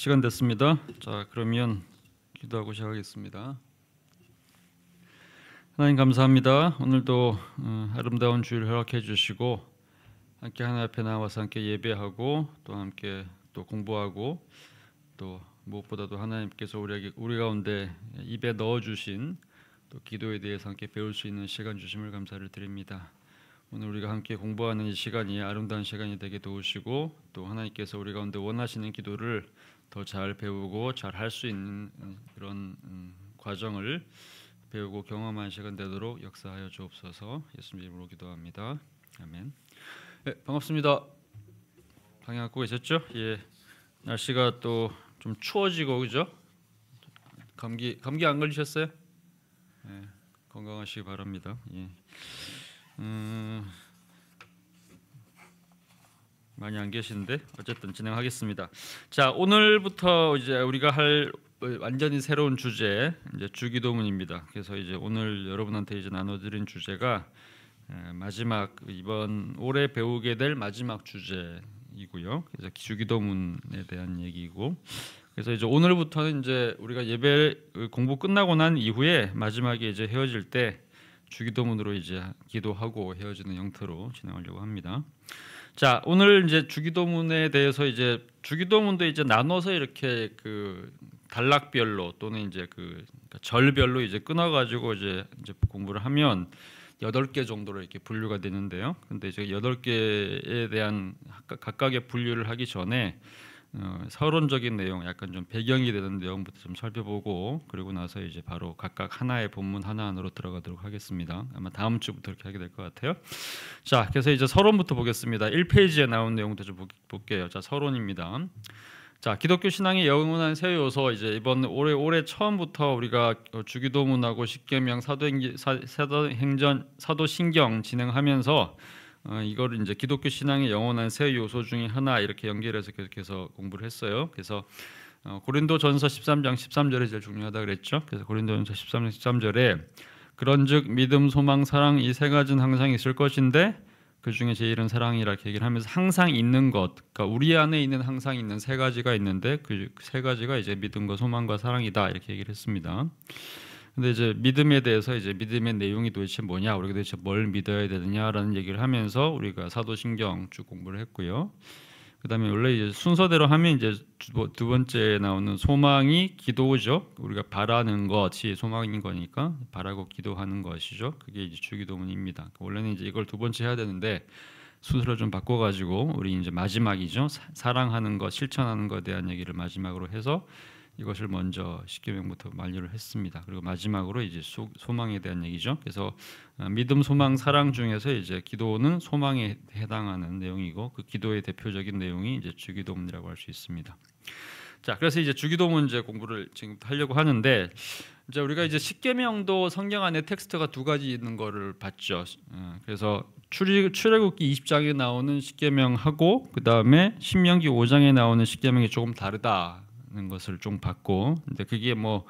시간 됐습니다. 자, 그러면 기도하고 시작하겠습니다. 하나님 감사합니다. 오늘도 아름다운 주일 허락해 주시고 함께 하나님 앞에 나와서 함께 예배하고 또 함께 또 공부하고 또 무엇보다도 하나님께서 우리 가운데 입에 넣어 주신 또 기도에 대해서 함께 배울 수 있는 시간 주심을 감사를 드립니다. 오늘 우리가 함께 공부하는 이 시간이 아름다운 시간이 되게 도우시고 또 하나님께서 우리 가운데 원하시는 기도를 더 잘 배우고 잘 할 수 있는 그런 과정을 배우고 경험한 시간 되도록 역사하여 주옵소서. 예수님 이름으로 기도합니다. 아멘. 네, 반갑습니다. 방향 갖고 계셨죠? 예, 날씨가 또 좀 추워지고 그죠? 감기 안 걸리셨어요? 예, 건강하시기 바랍니다. 예. 많이 안 계시는데 어쨌든 진행하겠습니다. 자, 오늘부터 이제 우리가 할 완전히 새로운 주제 이제 주기도문입니다. 그래서 이제 오늘 여러분한테 이제 나눠드린 주제가 마지막 이번 올해 배우게 될 마지막 주제이고요. 그래서 주기도문에 대한 얘기고, 그래서 이제 오늘부터는 이제 우리가 예배 공부 끝나고 난 이후에 마지막에 이제 헤어질 때 주기도문으로 이제 기도하고 헤어지는 형태로 진행하려고 합니다. 자, 오늘 이제 주기도문에 대해서 이제 주기도문도 이제 나눠서 이렇게 그 단락별로 또는 이제 그 절별로 이제 끊어가지고 이제 공부를 하면 8개 정도로 이렇게 분류가 되는데요. 근데 이제 8개에 대한 각각의 분류를 하기 전에 서론적인 내용, 약간 좀 배경이 되는 내용부터 좀 살펴보고 그리고 나서 이제 바로 각각 하나의 본문 하나하나로 들어가도록 하겠습니다. 아마 다음 주부터 이렇게 하게 될 것 같아요. 자, 그래서 이제 서론부터 보겠습니다. 1페이지에 나온 내용부터 좀 볼게요. 자, 서론입니다. 자, 기독교 신앙의 영원한 새 요소, 이제 이번 올해 처음부터 우리가 주기도문하고 십계명, 사도신경 진행하면서 이걸 이제 기독교 신앙의 영원한 새 요소 중에 하나 이렇게 연결해서 계속해서 공부를 했어요. 그래서 고린도전서 13장 13절이 제일 중요하다 그랬죠. 그래서 고린도전서 13장 13절에 그런즉 믿음, 소망, 사랑 이 세 가지는 항상 있을 것인데 그 중에 제일은 사랑이라 이렇게 얘기를 하면서 항상 있는 것, 그러니까 우리 안에 있는 항상 있는 세 가지가 있는데 그 세 가지가 이제 믿음과 소망과 사랑이다 이렇게 얘기를 했습니다. 근데 이제 믿음에 대해서 이제 믿음의 내용이 도대체 뭐냐, 우리가 도대체 뭘 믿어야 되느냐라는 얘기를 하면서 우리가 사도신경 쭉 공부를 했고요. 그다음에 원래 이제 순서대로 하면 이제 두 번째 나오는 소망이 기도죠. 우리가 바라는 것이 소망인 거니까 바라고 기도하는 것이죠. 그게 이제 주기도문입니다. 원래는 이제 이걸 두 번째 해야 되는데 순서를 좀 바꿔가지고 우리 이제 마지막이죠. 사랑하는 것, 실천하는 것에 대한 얘기를 마지막으로 해서 이것을 먼저 십계명부터 완료를 했습니다. 그리고 마지막으로 이제 소망에 대한 얘기죠. 그래서 믿음, 소망, 사랑 중에서 이제 기도는 소망에 해당하는 내용이고 그 기도의 대표적인 내용이 이제 주기도문이라고 할 수 있습니다. 자, 그래서 이제 주기도문 이제 공부를 지금 하려고 하는데 이제 우리가 이제 십계명도 성경 안에 텍스트가 두 가지 있는 거를 봤죠. 그래서 출애굽기 20장에 나오는 십계명하고 그 다음에 신명기 5장에 나오는 십계명이 조금 다르다. 는 것을 좀 봤고, 근데 그게 뭐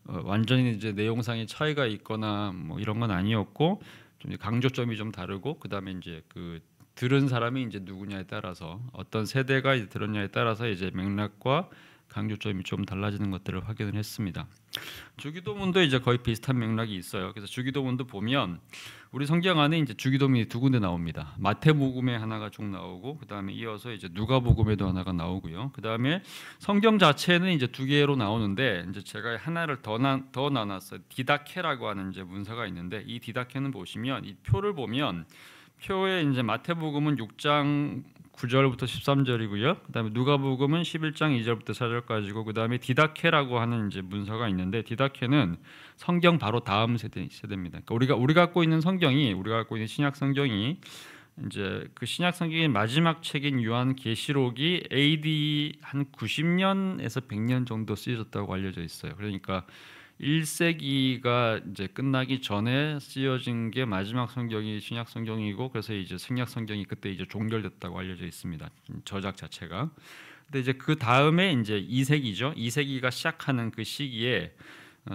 완전히 이제 내용상의 차이가 있거나 뭐 이런 건 아니었고 좀 강조점이 좀 다르고 그다음에 이제 그 들은 사람이 이제 누구냐에 따라서 어떤 세대가 이제 들었냐에 따라서 이제 맥락과 강조점이 좀 달라지는 것들을 확인을 했습니다. 주기도문도 이제 거의 비슷한 맥락이 있어요. 그래서 주기도문도 보면 우리 성경 안에 이제 주기도문이 두 군데 나옵니다. 마태복음에 하나가 쭉 나오고 그 다음에 이어서 이제 누가복음에도 하나가 나오고요. 그 다음에 성경 자체는 이제 두 개로 나오는데 이제 제가 하나를 더 나눴어요. 디다케라고 하는 이제 문서가 있는데 이 디다케는 보시면 이 표를 보면 표에 이제 마태복음은 6장 9절부터 13절이고요. 그다음에 누가복음은 11장 2절부터 4절까지고 그다음에 디다케라고 하는 이제 문서가 있는데 디다케는 성경 바로 다음 세대입니다. 그러니까 우리가 갖고 있는 성경이 우리가 갖고 있는 신약 성경이 이제 그 신약 성경의 마지막 책인 요한계시록이 AD 한 90년에서 100년 정도 쓰여졌다고 알려져 있어요. 그러니까 1세기가 이제 끝나기 전에 쓰여진 게 마지막 성경이 신약 성경이고 그래서 이제 신약 성경이 그때 이제 종결됐다고 알려져 있습니다. 저작 자체가. 근데 이제 그 다음에 이제 2세기죠. 2세기가 시작하는 그 시기에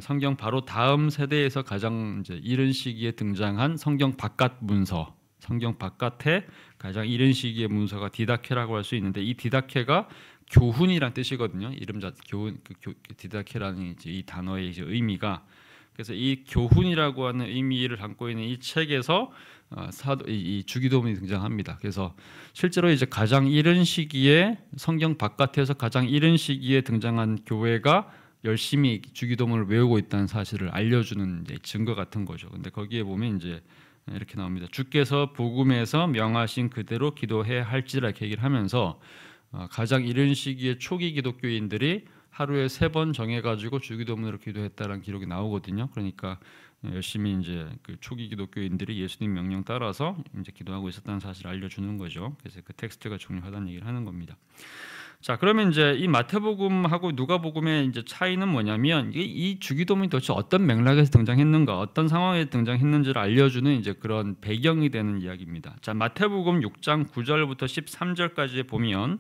성경 바로 다음 세대에서 가장 이제 이른 시기에 등장한 성경 바깥 문서, 성경 바깥에 가장 이른 시기의 문서가 디다케라고 할 수 있는데 이 디다케가 교훈이란 뜻이거든요. 이름 자체 교훈, 디다케라는 이제 이 단어의 이제 의미가. 그래서 이 교훈이라고 하는 의미를 담고 있는 이 책에서 이 주기도문이 등장합니다. 그래서 실제로 이제 가장 이른 시기에 성경 바깥에서 가장 이른 시기에 등장한 교회가 열심히 주기도문을 외우고 있다는 사실을 알려주는 이제 증거 같은 거죠. 근데 거기에 보면 이제 이렇게 나옵니다. 주께서 복음에서 명하신 그대로 기도해야 할지라 이렇게 얘기를 하면서 가장 이른 시기에 초기 기독교인들이 하루에 3번 정해가지고 주기도문으로 기도했다라는 기록이 나오거든요. 그러니까 열심히 이제 그 초기 기독교인들이 예수님 명령 따라서 이제 기도하고 있었다는 사실을 알려주는 거죠. 그래서 그 텍스트가 중요하다는 얘기를 하는 겁니다. 자, 그러면 이제 이 마태복음하고 누가복음의 이제 차이는 뭐냐면 이 주기도문이 도대체 어떤 맥락에서 등장했는가, 어떤 상황에 등장했는지를 알려주는 이제 그런 배경이 되는 이야기입니다. 자, 마태복음 6장 9절부터 13절까지 보면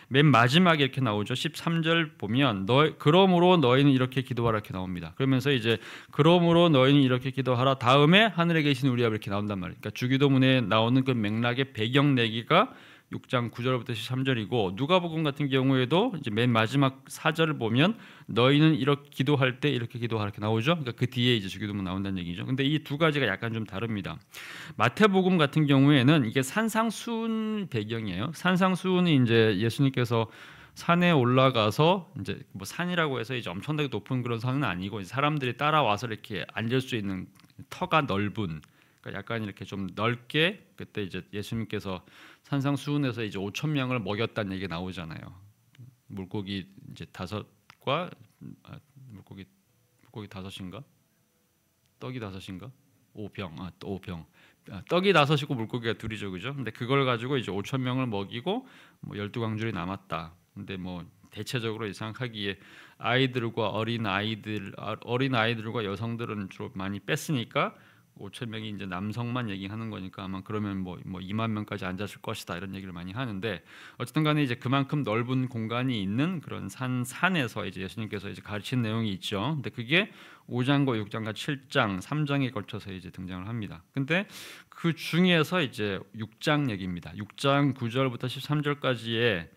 맨 마지막에 이렇게 나오죠. 13절 보면 그러므로 너희는 이렇게 기도하라 이렇게 나옵니다. 그러면서 이제 그러므로 너희는 이렇게 기도하라 다음에 하늘에 계신 우리 아버지 이렇게 나온단 말이에요. 그러니까 주기도문에 나오는 그 맥락의 배경 내기가 6장 9절부터 13절이고 누가복음 같은 경우에도 이제 맨 마지막 4절을 보면 너희는 이렇게 기도할 때 이렇게 기도하라 이렇게 나오죠. 그러니까 그 뒤에 이제 주기도문 나온다는 얘기죠. 근데 이 두 가지가 약간 좀 다릅니다. 마태복음 같은 경우에는 이게 산상수훈 배경이에요. 산상수훈이 이제 예수님께서 산에 올라가서 이제 뭐 산이라고 해서 이제 엄청나게 높은 그런 산은 아니고 사람들이 따라와서 이렇게 앉을 수 있는 터가 넓은, 그러니까 약간 이렇게 좀 넓게, 그때 이제 예수님께서 산상수훈에서 이제 5천 명을 먹였다는 얘기가 나오잖아요. 물고기 이제 5과 물고기 5인가? 떡이 5인가? 5병. 또 5병. 떡이 5이고 물고기가 2이죠. 그죠? 근데 그걸 가지고 이제 5천 명을 먹이고 뭐 12광줄이 남았다. 근데 뭐 대체적으로 생각하기에 아이들과 어린 아이들과 여성들은 주로 많이 뺐으니까 5천 명이 이제 남성만 얘기하는 거니까 아마 그러면 뭐 2만 명까지 앉았을 것이다 이런 얘기를 많이 하는데, 어쨌든 간에 이제 그만큼 넓은 공간이 있는 그런 산에서 이제 예수님께서 이제 가르친 내용이 있죠. 근데 그게 5장과 6장과 7장, 3장에 걸쳐서 이제 등장을 합니다. 근데 그 중에서 이제 6장 얘기입니다. 6장 9절부터 13절까지의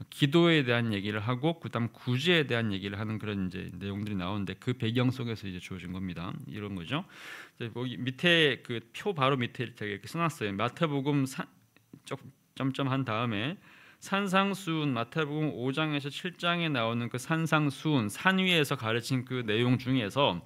기도에 대한 얘기를 하고 그다음 구제에 대한 얘기를 하는 그런 이제 내용들이 나오는데 그 배경 속에서 이제 주어진 겁니다. 이런 거죠. 여기 밑에 그 표 바로 밑에 제가 이렇게 써놨어요. 마태복음 점점 한 다음에 산상수훈, 마태복음 5장에서 7장에 나오는 그 산상수훈, 산 위에서 가르친 그 내용 중에서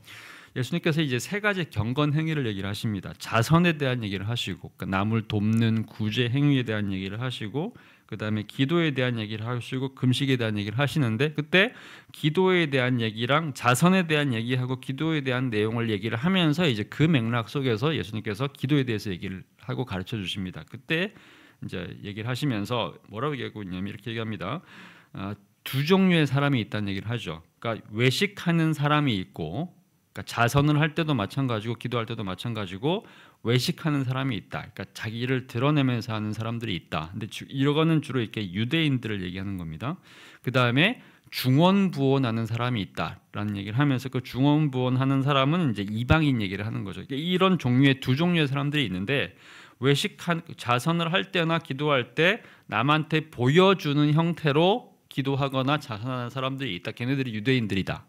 예수님께서 이제 3가지 경건 행위를 얘기를 하십니다. 자선에 대한 얘기를 하시고, 그러니까 남을 돕는 구제 행위에 대한 얘기를 하시고, 그 다음에 기도에 대한 얘기를 하시고 금식에 대한 얘기를 하시는데, 그때 기도에 대한 얘기랑 자선에 대한 얘기하고 기도에 대한 내용을 얘기를 하면서 이제 그 맥락 속에서 예수님께서 기도에 대해서 얘기를 하고 가르쳐 주십니다. 그때 이제 얘기를 하시면서 뭐라고 얘기하고 있냐면 이렇게 얘기합니다. 2 종류의 사람이 있다는 얘기를 하죠. 그러니까 외식하는 사람이 있고, 그러니까 자선을 할 때도 마찬가지고 기도할 때도 마찬가지고 외식하는 사람이 있다. 그러니까 자기를 드러내면서 하는 사람들이 있다. 근데 이거는 주로 이렇게 유대인들을 얘기하는 겁니다. 그 다음에 중언부언하는 사람이 있다라는 얘기를 하면서 그 중언부언하는 사람은 이제 이방인 얘기를 하는 거죠. 이런 종류의 2 종류의 사람들이 있는데, 자선을 할 때나 기도할 때 남한테 보여주는 형태로 기도하거나 자선하는 사람들이 있다. 걔네들이 유대인들이다.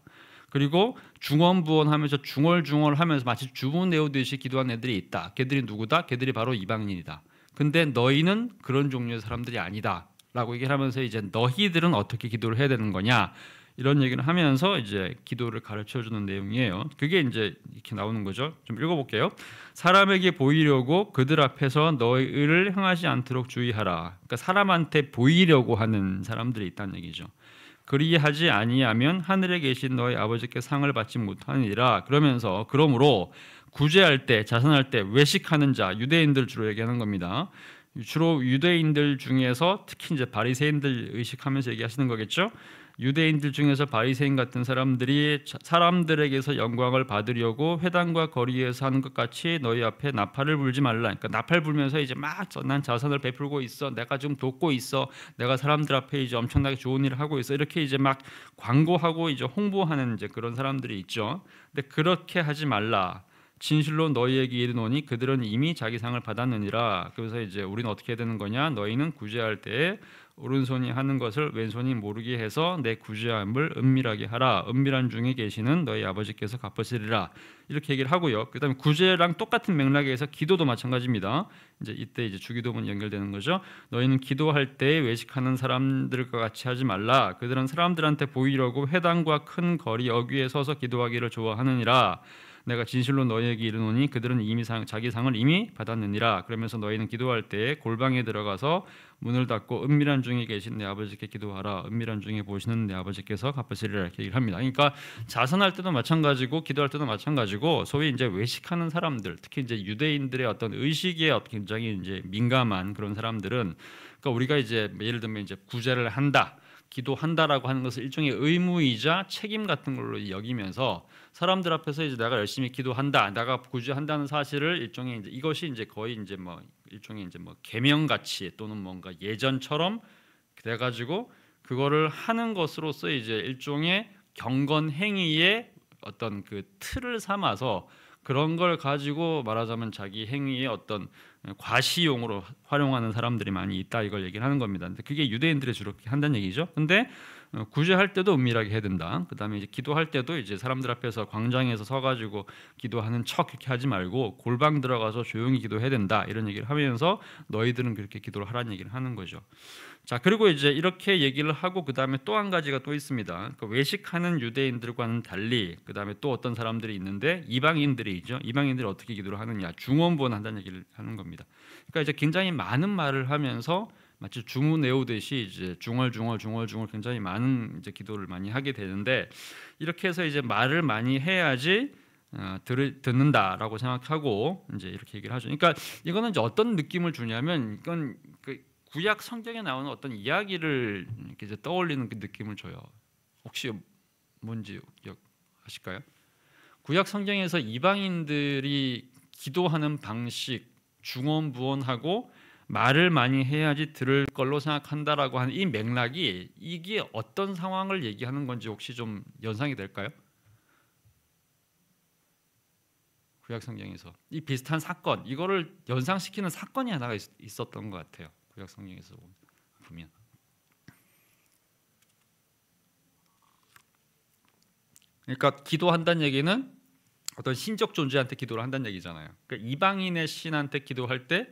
그리고 중언부언하면서 중얼중얼하면서 마치 주문 외우듯이 기도하는 애들이 있다. 걔들이 누구다? 걔들이 바로 이방인이다. 근데 너희는 그런 종류의 사람들이 아니다 라고 얘기를 하면서 이제 너희들은 어떻게 기도를 해야 되는 거냐 이런 얘기를 하면서 이제 기도를 가르쳐주는 내용이에요. 그게 이제 이렇게 나오는 거죠. 좀 읽어볼게요. 사람에게 보이려고 그들 앞에서 너희를 행하지 않도록 주의하라. 그러니까 사람한테 보이려고 하는 사람들이 있다는 얘기죠. 그리하지 아니하면 하늘에 계신 너희 아버지께 상을 받지 못하니라. 그러면서 그러므로 구제할 때, 자선할 때 외식하는 자, 유대인들 주로 얘기하는 겁니다. 주로 유대인들 중에서 특히 이제 바리새인들 의식하면서 얘기하시는 거겠죠. 유대인들 중에서 바리새인 같은 사람들이 사람들에게서 영광을 받으려고 회당과 거리에서 하는 것 같이 너희 앞에 나팔을 불지 말라. 그러니까 나팔 불면서 이제 막 난 자선을 베풀고 있어, 내가 좀 돕고 있어, 내가 사람들 앞에 이제 엄청나게 좋은 일을 하고 있어, 이렇게 이제 막 광고하고 이제 홍보하는 이제 그런 사람들이 있죠. 근데 그렇게 하지 말라. 진실로 너희에게 이르노니 그들은 이미 자기 상을 받았느니라. 그래서 이제 우리는 어떻게 해야 되는 거냐? 너희는 구제할 때에 오른손이 하는 것을 왼손이 모르게 해서 내 구제함을 은밀하게 하라. 은밀한 중에 계시는 너희 아버지께서 갚으시리라. 이렇게 얘기를 하고요. 그다음에 구제랑 똑같은 맥락에서 기도도 마찬가지입니다. 이제 이때 이제 주기도문 연결되는 거죠. 너희는 기도할 때 외식하는 사람들과 같이 하지 말라. 그들은 사람들한테 보이려고 회당과 큰 거리 어귀에 서서 기도하기를 좋아하느니라. 내가 진실로 너희에게 이르노니 그들은 이미 자기 상을 이미 받았느니라. 그러면서 너희는 기도할 때 골방에 들어가서 문을 닫고 은밀한 중에 계신 내 아버지께 기도하라. 은밀한 중에 보시는 내 아버지께서 갚으시리라. 이렇게 얘기를 합니다. 그러니까 자선할 때도 마찬가지고 기도할 때도 마찬가지고 소위 이제 외식하는 사람들, 특히 이제 유대인들의 어떤 의식에 굉장히 이제 민감한 그런 사람들은, 그러니까 우리가 이제 예를 들면 이제 구제를 한다, 기도한다라고 하는 것을 일종의 의무이자 책임 같은 걸로 여기면서 사람들 앞에서 이제 내가 열심히 기도한다, 내가 구제한다는 사실을 일종의 이제 이것이 이제 거의 이제 뭐 일종의 이제 뭐 계명같이 또는 뭔가 예전처럼 돼가지고 그거를 하는 것으로서 이제 일종의 경건 행위의 어떤 그 틀을 삼아서 그런 걸 가지고 말하자면 자기 행위의 어떤 과시용으로 활용하는 사람들이 많이 있다, 이걸 얘기를 하는 겁니다. 근데 그게 유대인들이 주로 그렇게 한다는 얘기죠. 근데 구제할 때도 은밀하게 해야 된다. 그다음에 이제 기도할 때도 이제 사람들 앞에서 광장에서 서가지고 기도하는 척 그렇게 하지 말고 골방 들어가서 조용히 기도해야 된다, 이런 얘기를 하면서 너희들은 그렇게 기도를 하라는 얘기를 하는 거죠. 자, 그리고 이제 이렇게 얘기를 하고 그다음에 또 한 가지가 또 있습니다. 그러니까 외식하는 유대인들과는 달리 그다음에 또 어떤 사람들이 있는데 이방인들이죠. 이방인들이 어떻게 기도를 하느냐, 중언부언 한다는 얘기를 하는 겁니다. 그러니까 이제 굉장히 많은 말을 하면서 마치 주문 외우듯이 이제 중얼중얼 굉장히 많은 이제 기도를 많이 하게 되는데, 이렇게 해서 이제 말을 많이 해야지 듣는다라고 생각하고 이제 이렇게 얘기를 하죠. 그러니까 이거는 이제 어떤 느낌을 주냐면, 이건 그 구약 성경에 나오는 어떤 이야기를 이렇게 이제 떠올리는 그 느낌을 줘요. 혹시 뭔지 기억하실까요? 구약 성경에서 이방인들이 기도하는 방식, 중언부언하고 말을 많이 해야지 들을 걸로 생각한다라고 하는 이 맥락이, 이게 어떤 상황을 얘기하는 건지 혹시 좀 연상이 될까요? 구약 성경에서 이 비슷한 사건, 이거를 연상시키는 사건이 하나가 있었던 것 같아요. 구약 성경에서 보면. 그러니까 기도한다는 얘기는 어떤 신적 존재한테 기도를 한다는 얘기잖아요. 그러니까 이방인의 신한테 기도할 때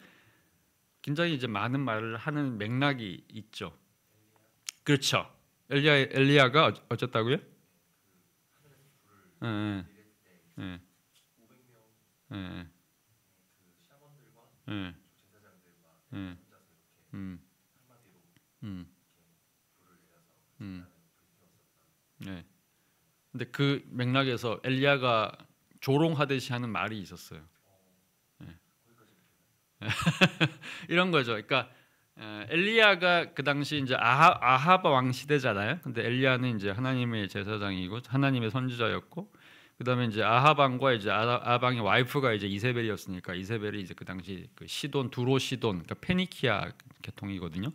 굉장히 이제 많은 말을 하는 맥락이 있죠. 그렇죠. 엘리야가 어쨌다고요? 예, 예, 예, 예, 예, 예. 근데 그 맥락에서 엘리야가 조롱하듯이 하는 말이 있었어요. 예. 이런 거죠. 그러니까 엘리야가 그 당시 이제 아합 왕 시대잖아요. 근데 엘리야는 이제 하나님의 제사장이고 하나님의 선지자였고, 그다음에 이제 아합 왕과 이제 아합 왕의 와이프가 이제 이세벨이었으니까, 이세벨이 이제 그 당시 그 시돈, 두로 시돈, 그러니까 페니키아 계통이거든요.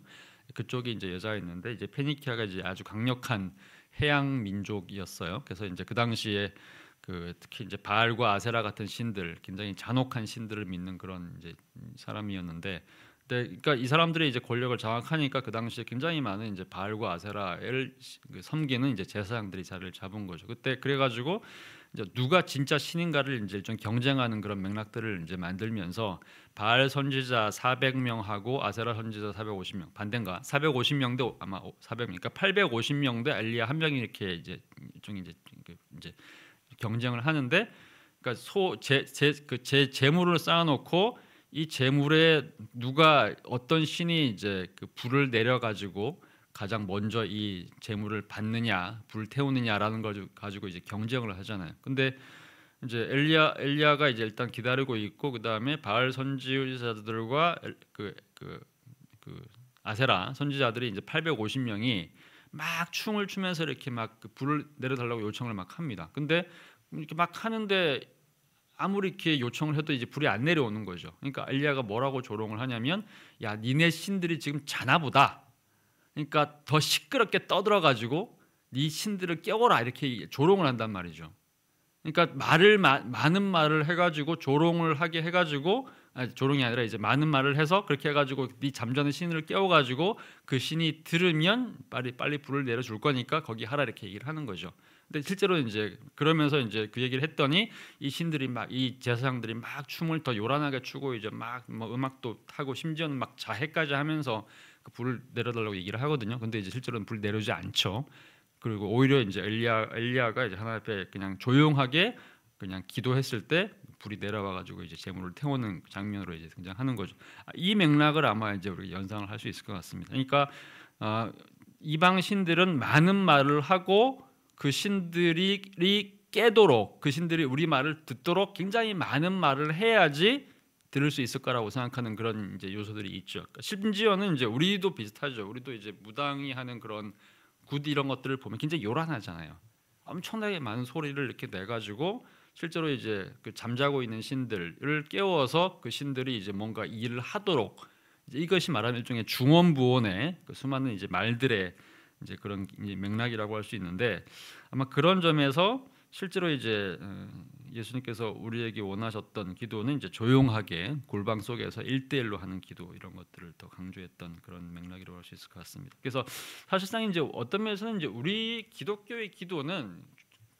그쪽이 이제 여자였는데, 이제 페니키아가 이제 아주 강력한 해양 민족이었어요. 그래서 이제 그 당시에 그 특히 이제 바알과 아세라 같은 신들, 굉장히 잔혹한 신들을 믿는 그런 이제 사람이었는데, 그러니까 이 사람들이 이제 권력을 장악하니까 그 당시에 굉장히 많은 이제 바알과 아세라를 섬기는 이제 제사장들이 자리를 잡은 거죠. 그때 그래가지고 이제 누가 진짜 신인가를 이제 좀 경쟁하는 그런 맥락들을 이제 만들면서 바알 선지자 400명하고 아세라 선지자 450명, 반대인가? 450명대 아마 400명, 그러니까 850명대 엘리야 한 명이 이렇게 이제 일종의 이제 경쟁을 하는데, 그러니까 제 재물을 쌓아놓고 이 재물에 누가 어떤 신이 이제 그 불을 내려가지고 가장 먼저 이 재물을 받느냐, 불 태우느냐라는 걸 가지고 이제 경쟁을 하잖아요. 근데 이제 엘리야가 이제 일단 기다리고 있고, 그 다음에 바알 선지자들과 그 아세라 선지자들이 이제 850명이 막 춤을 추면서 이렇게 막 그 불을 내려달라고 요청을 막 합니다. 근데 이렇게 막 하는데 아무리 이렇게 요청을 해도 이제 불이 안 내려오는 거죠. 그러니까 엘리야가 뭐라고 조롱을 하냐면, 야, 니네 신들이 지금 자나보다. 그러니까 더 시끄럽게 떠들어가지고 네 신들을 깨워라, 이렇게 조롱을 한단 말이죠. 그러니까 많은 말을 해가지고 조롱을 하게 해가지고, 조롱이 아니라 이제 많은 말을 해서 그렇게 해가지고 네 잠자는 신을 깨워가지고 그 신이 들으면 빨리 불을 내려줄 거니까 거기 하라 이렇게 얘기를 하는 거죠. 근데 실제로 이제 그러면서 이제 그 얘기를 했더니 이 신들이 이 제사장들이 막 춤을 더 요란하게 추고 이제 막 뭐 음악도 타고 심지어는 막 자해까지 하면서 그 불을 내려달라고 얘기를 하거든요. 근데 이제 실제로는 불 내려주지 않죠. 그리고 오히려 이제 엘리야가 이제 하나님 앞에 그냥 조용하게 그냥 기도했을 때 불이 내려와 가지고 이제 제물을 태우는 장면으로 이제 등장하는 거죠. 이 맥락을 아마 이제 우리가 연상을 할 수 있을 것 같습니다. 그러니까 이방 신들은 많은 말을 하고 그 신들이 깨도록, 그 신들이 우리 말을 듣도록 굉장히 많은 말을 해야지 들을 수 있을 거라고 생각하는 그런 이제 요소들이 있죠. 그러니까 심지어는 이제 우리도 비슷하죠. 우리도 이제 무당이 하는 그런 굿 이런 것들을 보면 굉장히 요란하잖아요. 엄청나게 많은 소리를 이렇게 내 가지고 실제로 이제 그 잠자고 있는 신들을 깨워서 그 신들이 이제 뭔가 일을 하도록, 이제 이것이 말하는 일종의 중언부언의 그 수많은 이제 말들의 이제 그런 맥락이라고 할 수 있는데, 아마 그런 점에서 실제로 이제 예수님께서 우리에게 원하셨던 기도는 이제 조용하게 골방 속에서 1대1로 하는 기도, 이런 것들을 더 강조했던 그런 맥락이라고 할 수 있을 것 같습니다. 그래서 사실상 이제 어떤 면에서는 이제 우리 기독교의 기도는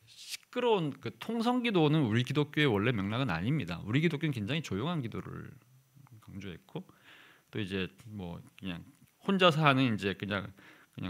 시끄러운 그 통성 기도는 우리 기독교의 원래 맥락은 아닙니다. 우리 기독교는 굉장히 조용한 기도를 강조했고, 또 이제 뭐 그냥 혼자서 하는 이제 그냥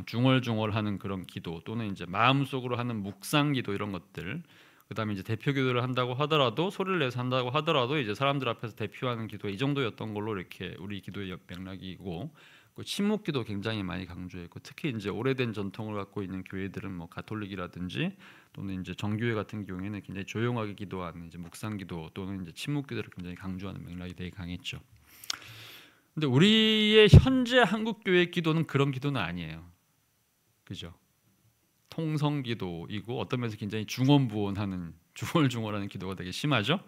중얼중얼하는 그런 기도, 또는 이제 마음속으로 하는 묵상 기도, 이런 것들, 그다음에 이제 대표 기도를 한다고 하더라도, 소리를 내서 한다고 하더라도 이제 사람들 앞에서 대표하는 기도, 이 정도였던 걸로 이렇게 우리 기도의 맥락이고, 그 침묵 기도 굉장히 많이 강조했고, 특히 이제 오래된 전통을 갖고 있는 교회들은 뭐 가톨릭이라든지 또는 이제 정교회 같은 경우에는 굉장히 조용하게 기도하는 이제 묵상 기도 또는 이제 침묵 기도를 굉장히 강조하는 맥락이 되게 강했죠. 근데 우리의 현재 한국 교회 기도는 그런 기도는 아니에요. 그죠? 통성 기도이고 어떤 면에서 굉장히 중언부언하는, 중얼중얼하는 기도가 되게 심하죠.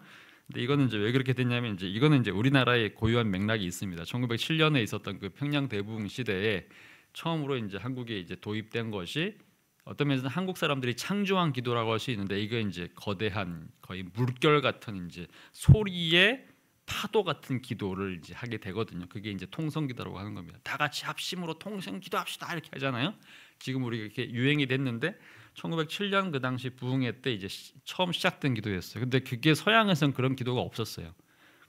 근데 이거는 이제 왜 그렇게 됐냐면, 이제 이거는 이제 우리나라의 고유한 맥락이 있습니다. 1907년에 있었던 그 평양 대부흥 시대에 처음으로 이제 한국에 이제 도입된 것이 어떤 면에서는 한국 사람들이 창조한 기도라고 할 수 있는데, 이거 이제 거대한 거의 물결 같은 이제 소리의 파도 같은 기도를 이제 하게 되거든요. 그게 이제 통성기도라고 하는 겁니다. 다 같이 합심으로 통성기도합시다 이렇게 하잖아요. 지금 우리가 이렇게 유행이 됐는데 1907년 그 당시 부흥회 때 이제 처음 시작된 기도였어요. 근데 그게 서양에서는 그런 기도가 없었어요.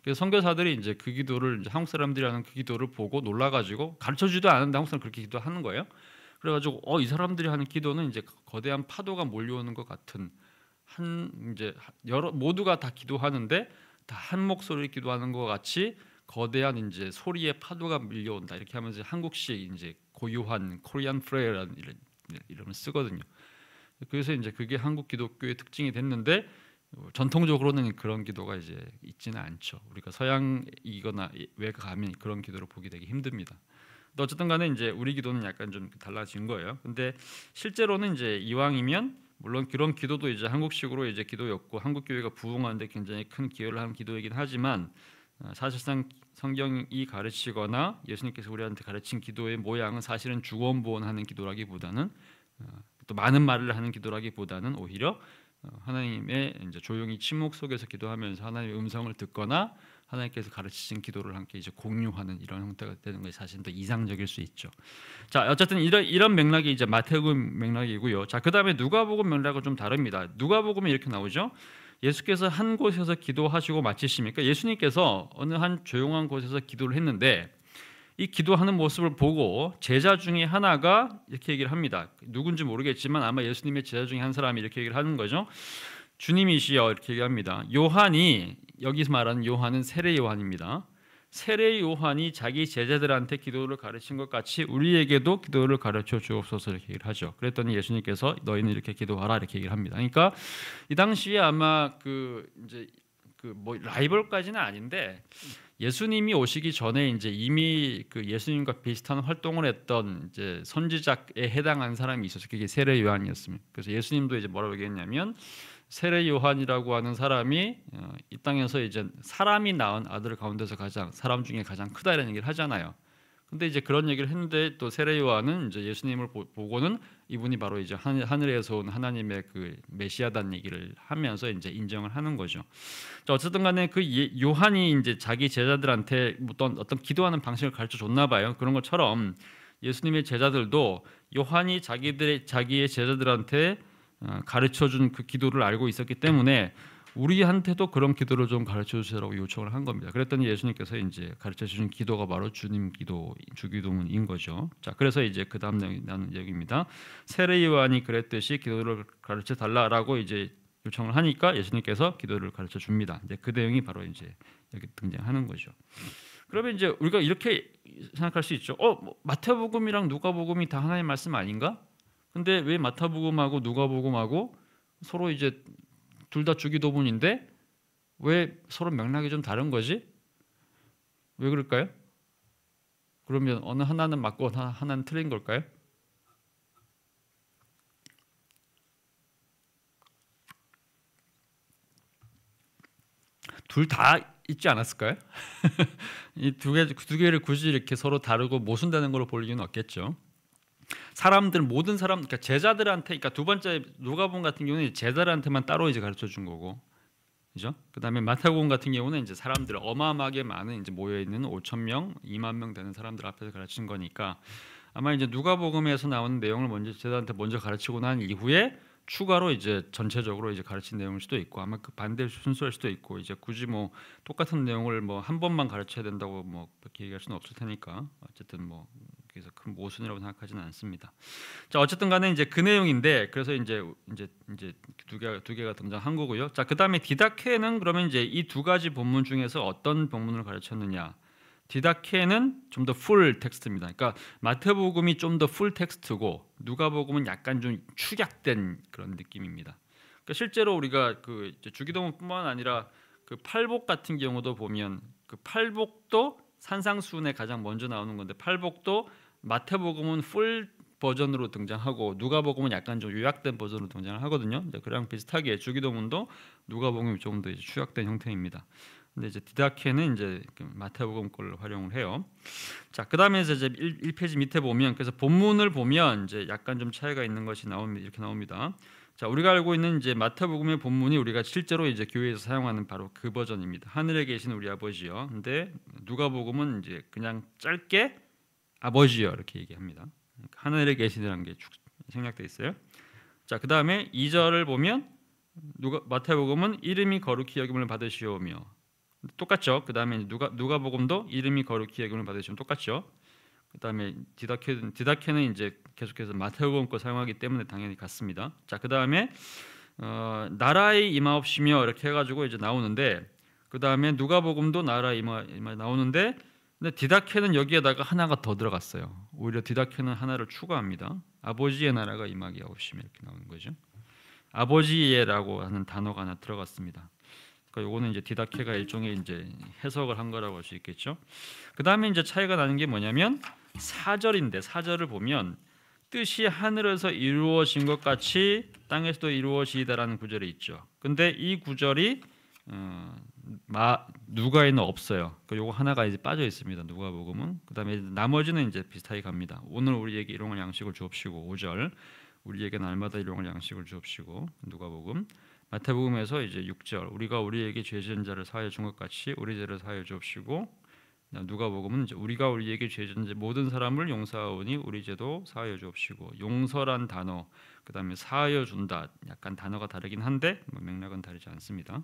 그래서 선교사들이 이제 그 기도를, 이제 한국 사람들이 하는 그 기도를 보고 놀라가지고, 가르쳐주지도 않았는데 한국 사람 그렇게 기도하는 거예요. 그래가지고 이 사람들이 하는 기도는 이제 거대한 파도가 몰려오는 것 같은, 이제 모두가 다 기도하는데 다 한 목소리로 기도하는 것 같이 거대한 이제 소리의 파도가 밀려온다, 이렇게 하면서 한국식 이제 고유한 코리안 프레이어라는 이름을 쓰거든요. 그래서 이제 그게 한국 기독교의 특징이 됐는데, 전통적으로는 그런 기도가 이제 있지는 않죠. 우리가 서양이거나 외가 가면 그런 기도를 보기 되게 힘듭니다. 근데 어쨌든 간에 이제 우리 기도는 약간 좀 달라진 거예요. 근데 실제로는 이제 이왕이면, 물론 그런 기도도 이제 한국식으로 이제 기도였고 한국 교회가 부흥하는데 굉장히 큰 기여를 한 기도이긴 하지만, 사실상 성경이 가르치거나 예수님께서 우리한테 가르친 기도의 모양은 사실은 주권부원하는 기도라기보다는, 또 많은 말을 하는 기도라기보다는 오히려 하나님의 이제 조용히 침묵 속에서 기도하면서 하나님의 음성을 듣거나 하나님께서 가르치신 기도를 함께 이제 공유하는 이런 형태가 되는 것이 사실 더 이상적일 수 있죠. 자, 어쨌든 이런 맥락이 이제 마태복음 맥락이고요. 자, 그다음에 누가복음 맥락은 좀 다릅니다. 누가복음에 이렇게 나오죠. 예수께서 한 곳에서 기도하시고 마치십니까? 예수님께서 어느 한 조용한 곳에서 기도를 했는데, 이 기도하는 모습을 보고 제자 중에 하나가 이렇게 얘기를 합니다. 누군지 모르겠지만 아마 예수님의 제자 중에 한 사람이 이렇게 얘기를 하는 거죠. 주님이시여, 이렇게 얘기합니다. 요한이, 여기서 말하는 요한은 세례 요한입니다. 세례 요한이 자기 제자들한테 기도를 가르친 것 같이 우리에게도 기도를 가르쳐 주옵소서, 이렇게 얘기를 하죠. 그랬더니 예수님께서 너희는 이렇게 기도하라, 이렇게 얘기를 합니다. 그러니까 이 당시에 아마 이제 뭐 라이벌까지는 아닌데, 예수님이 오시기 전에 이제 이미 그 예수님과 비슷한 활동을 했던 이제 선지자에 해당한 사람이 있었어요. 그게 세례 요한이었습니다. 그래서 예수님도 이제 뭐라고 얘기했냐면, 세례 요한이라고 하는 사람이 이 땅에서 이제 사람이 낳은 아들 가운데서 사람 중에 가장 크다, 이런 얘기를 하잖아요. 근데 이제 그런 얘기를 했는데 또 세례 요한은 이제 예수님을 보고는 이분이 바로 이제 하늘에서 온 하나님의 그 메시아다는 얘기를 하면서 이제 인정을 하는 거죠. 자, 어쨌든 간에 그 요한이 이제 자기 제자들한테 어떤 기도하는 방식을 가르쳐 줬나 봐요. 그런 것처럼 예수님의 제자들도 요한이 자기의 제자들한테 가르쳐 준 그 기도를 알고 있었기 때문에 우리한테도 그런 기도를 좀 가르쳐 주시라고 요청을 한 겁니다. 그랬더니 예수님께서 이제 가르쳐 주신 기도가 바로 주님 기도, 주기도문인 거죠. 자, 그래서 이제 그 다음 나는 얘기입니다. 세례 요한이 그랬듯이 기도를 가르쳐 달라라고 이제 요청을 하니까 예수님께서 기도를 가르쳐 줍니다. 이제 그 내용이 바로 이제 여기 등장하는 거죠. 그러면 이제 우리가 이렇게 생각할 수 있죠. 뭐 마태복음이랑 누가복음이 다 하나의 말씀 아닌가? 근데 왜 마태복음하고 누가복음하고 서로 이제 둘 다 주기도문인데 왜 서로 맥락이 좀 다른 거지? 왜 그럴까요? 그러면 어느 하나는 맞고 하나는 틀린 걸까요? 둘 다 있지 않았을까요? 이 두 개를 굳이 이렇게 서로 다르고 모순되는 걸로 볼 이유는 없겠죠. 모든 사람, 그러니까 제자들한테, 그러니까 두 번째 누가복음 같은 경우는 제자들한테만 따로 이제 가르쳐 준 거고, 그죠? 그다음에 마태복음 같은 경우는 이제 사람들 어마어마하게 많은 이제 모여 있는 5천 명, 2만 명 되는 사람들 앞에서 가르친 거니까 아마 이제 누가복음에서 나오는 내용을 먼저 제자한테 먼저 가르치고 난 이후에 추가로 이제 전체적으로 이제 가르친 내용일 수도 있고 아마 그 반대 순서일 수도 있고 이제 굳이 뭐 똑같은 내용을 뭐 한 번만 가르쳐야 된다고 뭐 그렇게 얘기할 수는 없을 테니까 어쨌든 뭐 그래서 큰 모순이라고 생각하지는 않습니다. 자, 어쨌든 간에 이제 그 내용인데 그래서 이제 두 개가 등장한 거고요. 자, 그다음에 디다케는 그러면 이제 이 두 가지 본문 중에서 어떤 본문을 가르쳤느냐? 디다케는 좀 더 풀 텍스트입니다. 그러니까 마태복음이 좀 더 풀 텍스트고 누가복음은 약간 좀 축약된 그런 느낌입니다. 그러니까 실제로 우리가 그 주기도문뿐만 아니라 그 팔복 같은 경우도 보면 그 팔복도 산상수훈에 가장 먼저 나오는 건데 팔복도 마태복음은 풀 버전으로 등장하고 누가복음은 약간 좀 요약된 버전으로 등장을 하거든요. 그랑 비슷하게 주기도문도 누가복음이 조금 더 축약된 형태입니다. 근데 이제 디다케는 이제 마태복음 걸 활용을 해요. 자, 그다음에 이제 1페이지 밑에 보면 그래서 본문을 보면 이제 약간 좀 차이가 있는 것이 이렇게 나옵니다. 자, 우리가 알고 있는 이제 마태복음의 본문이 우리가 실제로 이제 교회에서 사용하는 바로 그 버전입니다. 하늘에 계신 우리 아버지요. 근데 누가복음은 이제 그냥 짧게 아버지요 이렇게 얘기합니다. 하늘에 계시라는 게 생략돼 있어요. 자, 그다음에 2절을 보면 마태복음은 이름이 거룩히 여김을 받으시오며 똑같죠. 그다음에 누가복음도 이름이 거룩히 여김을 받으시면 똑같죠. 그다음에 디다케는 이제 계속해서 마태복음 거 사용하기 때문에 당연히 같습니다. 자, 그다음에 나라의 임하옵시며 이렇게 해가지고 이제 나오는데 그다음에 누가복음도 나라의 임하 나오는데 근데 디다케는 여기에다가 하나가 더 들어갔어요. 오히려 디다케는 하나를 추가합니다. 아버지의 나라가 임하게 하옵시며 이렇게 나오는 거죠. 아버지의라고 하는 단어가 하나 들어갔습니다. 그러니까 요거는 이제 디다케가 일종의 이제 해석을 한 거라고 할 수 있겠죠. 그다음에 이제 차이가 나는 게 뭐냐면 4절인데 4절을 보면 뜻이 하늘에서 이루어진 것 같이 땅에서도 이루어지다라는 구절이 있죠. 근데 이 구절이 누가에는 없어요. 요거 하나가 이제 빠져 있습니다. 누가복음은. 그다음에 나머지는 이제 비슷하게 갑니다. 오늘 우리에게 일용할 양식을 주옵시고 5절 우리에게 날마다 일용할 양식을 주옵시고 누가복음. 마태복음에서 이제 6절 우리가 우리에게 죄 지은 자를 사하여 준 것 같이 우리 죄를 사하여 주옵시고 누가복음은 이제 우리가 우리에게 죄 지은 모든 사람을 용서하오니 우리 죄도 사하여 주옵시고 용서란 단어 그다음에 사하여 준다 약간 단어가 다르긴 한데 맥락은 다르지 않습니다.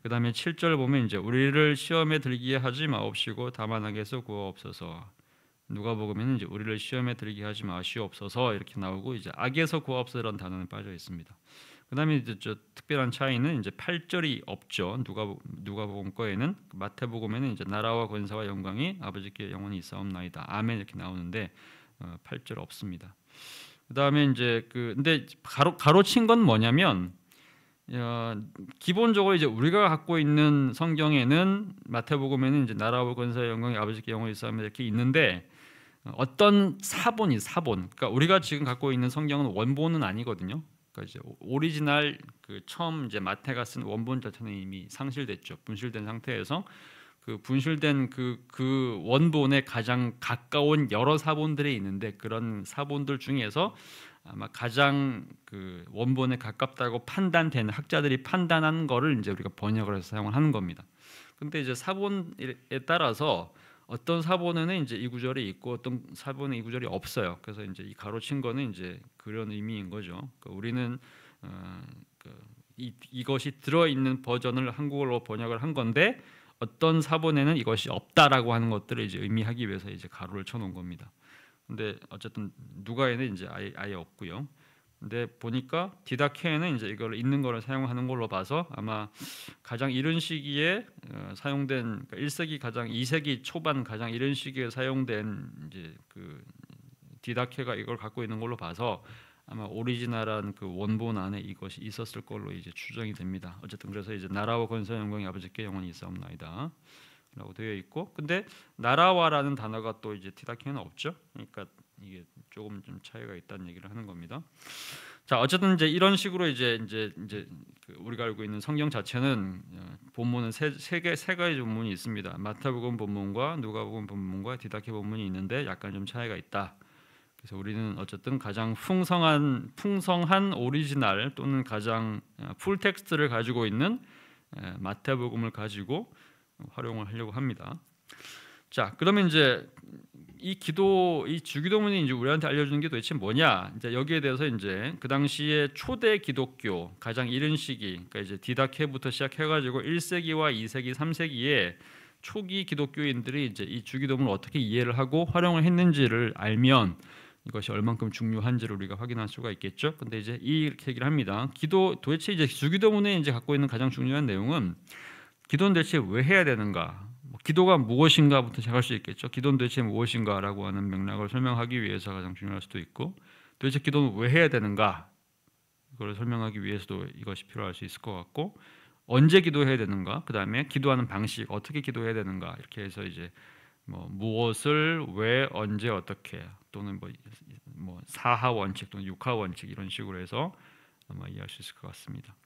그다음에 7절 보면 이제 우리를 시험에 들게 하지 마옵시고 다만 악에서 구하옵소서. 누가복음에는 이제 우리를 시험에 들게 하지 마시옵소서 이렇게 나오고 이제 악에서 구하옵소서라는 단어는 빠져 있습니다. 그다음에 이제 특별한 차이는 이제 8절이 없죠. 누가복음 거에는 마태복음에는 이제 나라와 권세와 영광이 아버지께 영원히 있사옵나이다. 아멘 이렇게 나오는데 8절 없습니다. 그다음에 이제 근데 가로친 건 뭐냐면 기본적으로 이제 우리가 갖고 있는 성경에는 마태복음에는 이제 나라와 권세와 영광이 아버지께 영원히 있사옵나이다 이렇게 있는데 어떤 사본. 그러니까 우리가 지금 갖고 있는 성경은 원본은 아니거든요. 그러니까 이제 오리지널 처음 이제 마태가 쓴 원본 자체는 이미 상실됐죠. 분실된 상태에서 그 분실된 그 원본에 가장 가까운 여러 사본들이 있는데 그런 사본들 중에서 아마 가장 그 원본에 가깝다고 판단된 학자들이 판단한 거를 이제 우리가 번역을 해서 사용을 하는 겁니다. 근데 이제 사본에 따라서 어떤 사본에는 이제 이 구절이 있고 어떤 사본에 이 구절이 없어요. 그래서 이제 이 가로친 거는 이제 그런 의미인 거죠. 그러니까 우리는 이것이 들어 있는 버전을 한국어로 번역을 한 건데 어떤 사본에는 이것이 없다라고 하는 것들을 이제 의미하기 위해서 이제 가로를 쳐놓은 겁니다. 근데 어쨌든 누가에는 이제 아예 없고요. 근데 보니까 디다케에는 이제 이걸 있는 거를 사용하는 걸로 봐서 아마 가장 이른 시기에 사용된 그러니까 1세기 가장 2세기 초반 가장 이른 시기에 사용된 이제 그 디다케가 이걸 갖고 있는 걸로 봐서 아마 오리지널한 그 원본 안에 이것이 있었을 걸로 이제 추정이 됩니다. 어쨌든 그래서 이제 나라와 권세 영광이 아버지께 영원히 있사옵나이다 라고 되어 있고, 근데 나라와라는 단어가 또 이제 디다케는 없죠. 그러니까 이게 조금 좀 차이가 있다는 얘기를 하는 겁니다. 자, 어쨌든 이제 이런 식으로 이제 그 우리가 알고 있는 성경 자체는 본문은 세 가지 본문이 있습니다. 마태복음 본문과 누가복음 본문과 디다케 본문이 있는데 약간 좀 차이가 있다. 그래서 우리는 어쨌든 가장 풍성한 오리지널 또는 가장 풀 텍스트를 가지고 있는 마태복음을 가지고 활용을 하려고 합니다. 자, 그러면 이제 이 주기도문이 이제 우리한테 알려주는 게 도대체 뭐냐? 이제 여기에 대해서 이제 그 당시에 초대 기독교 가장 이른 시기, 그러니까 이제 디다케부터 시작해가지고 1세기와 2세기, 3세기에 초기 기독교인들이 이제 이 주기도문을 어떻게 이해를 하고 활용을 했는지를 알면 이것이 얼만큼 중요한지를 우리가 확인할 수가 있겠죠. 근데 이제 이렇게 얘기를 합니다. 도대체 이제 주기도문에 이제 갖고 있는 가장 중요한 내용은 기도는 대체 왜 해야 되는가? 기도가 무엇인가부터 시작할 수 있겠죠. 기도는 도대체 무엇인가라고 하는 맥락을 설명하기 위해서 가장 중요할 수도 있고, 도대체 기도는 왜 해야 되는가? 이걸 설명하기 위해서도 이것이 필요할 수 있을 것 같고, 언제 기도해야 되는가? 그 다음에 기도하는 방식, 어떻게 기도해야 되는가? 이렇게 해서 이제 무엇을 왜 언제 어떻게 또는 뭐 사하 원칙 또는 육하 원칙 이런 식으로 해서 아마 이해할 수 있을 것 같습니다.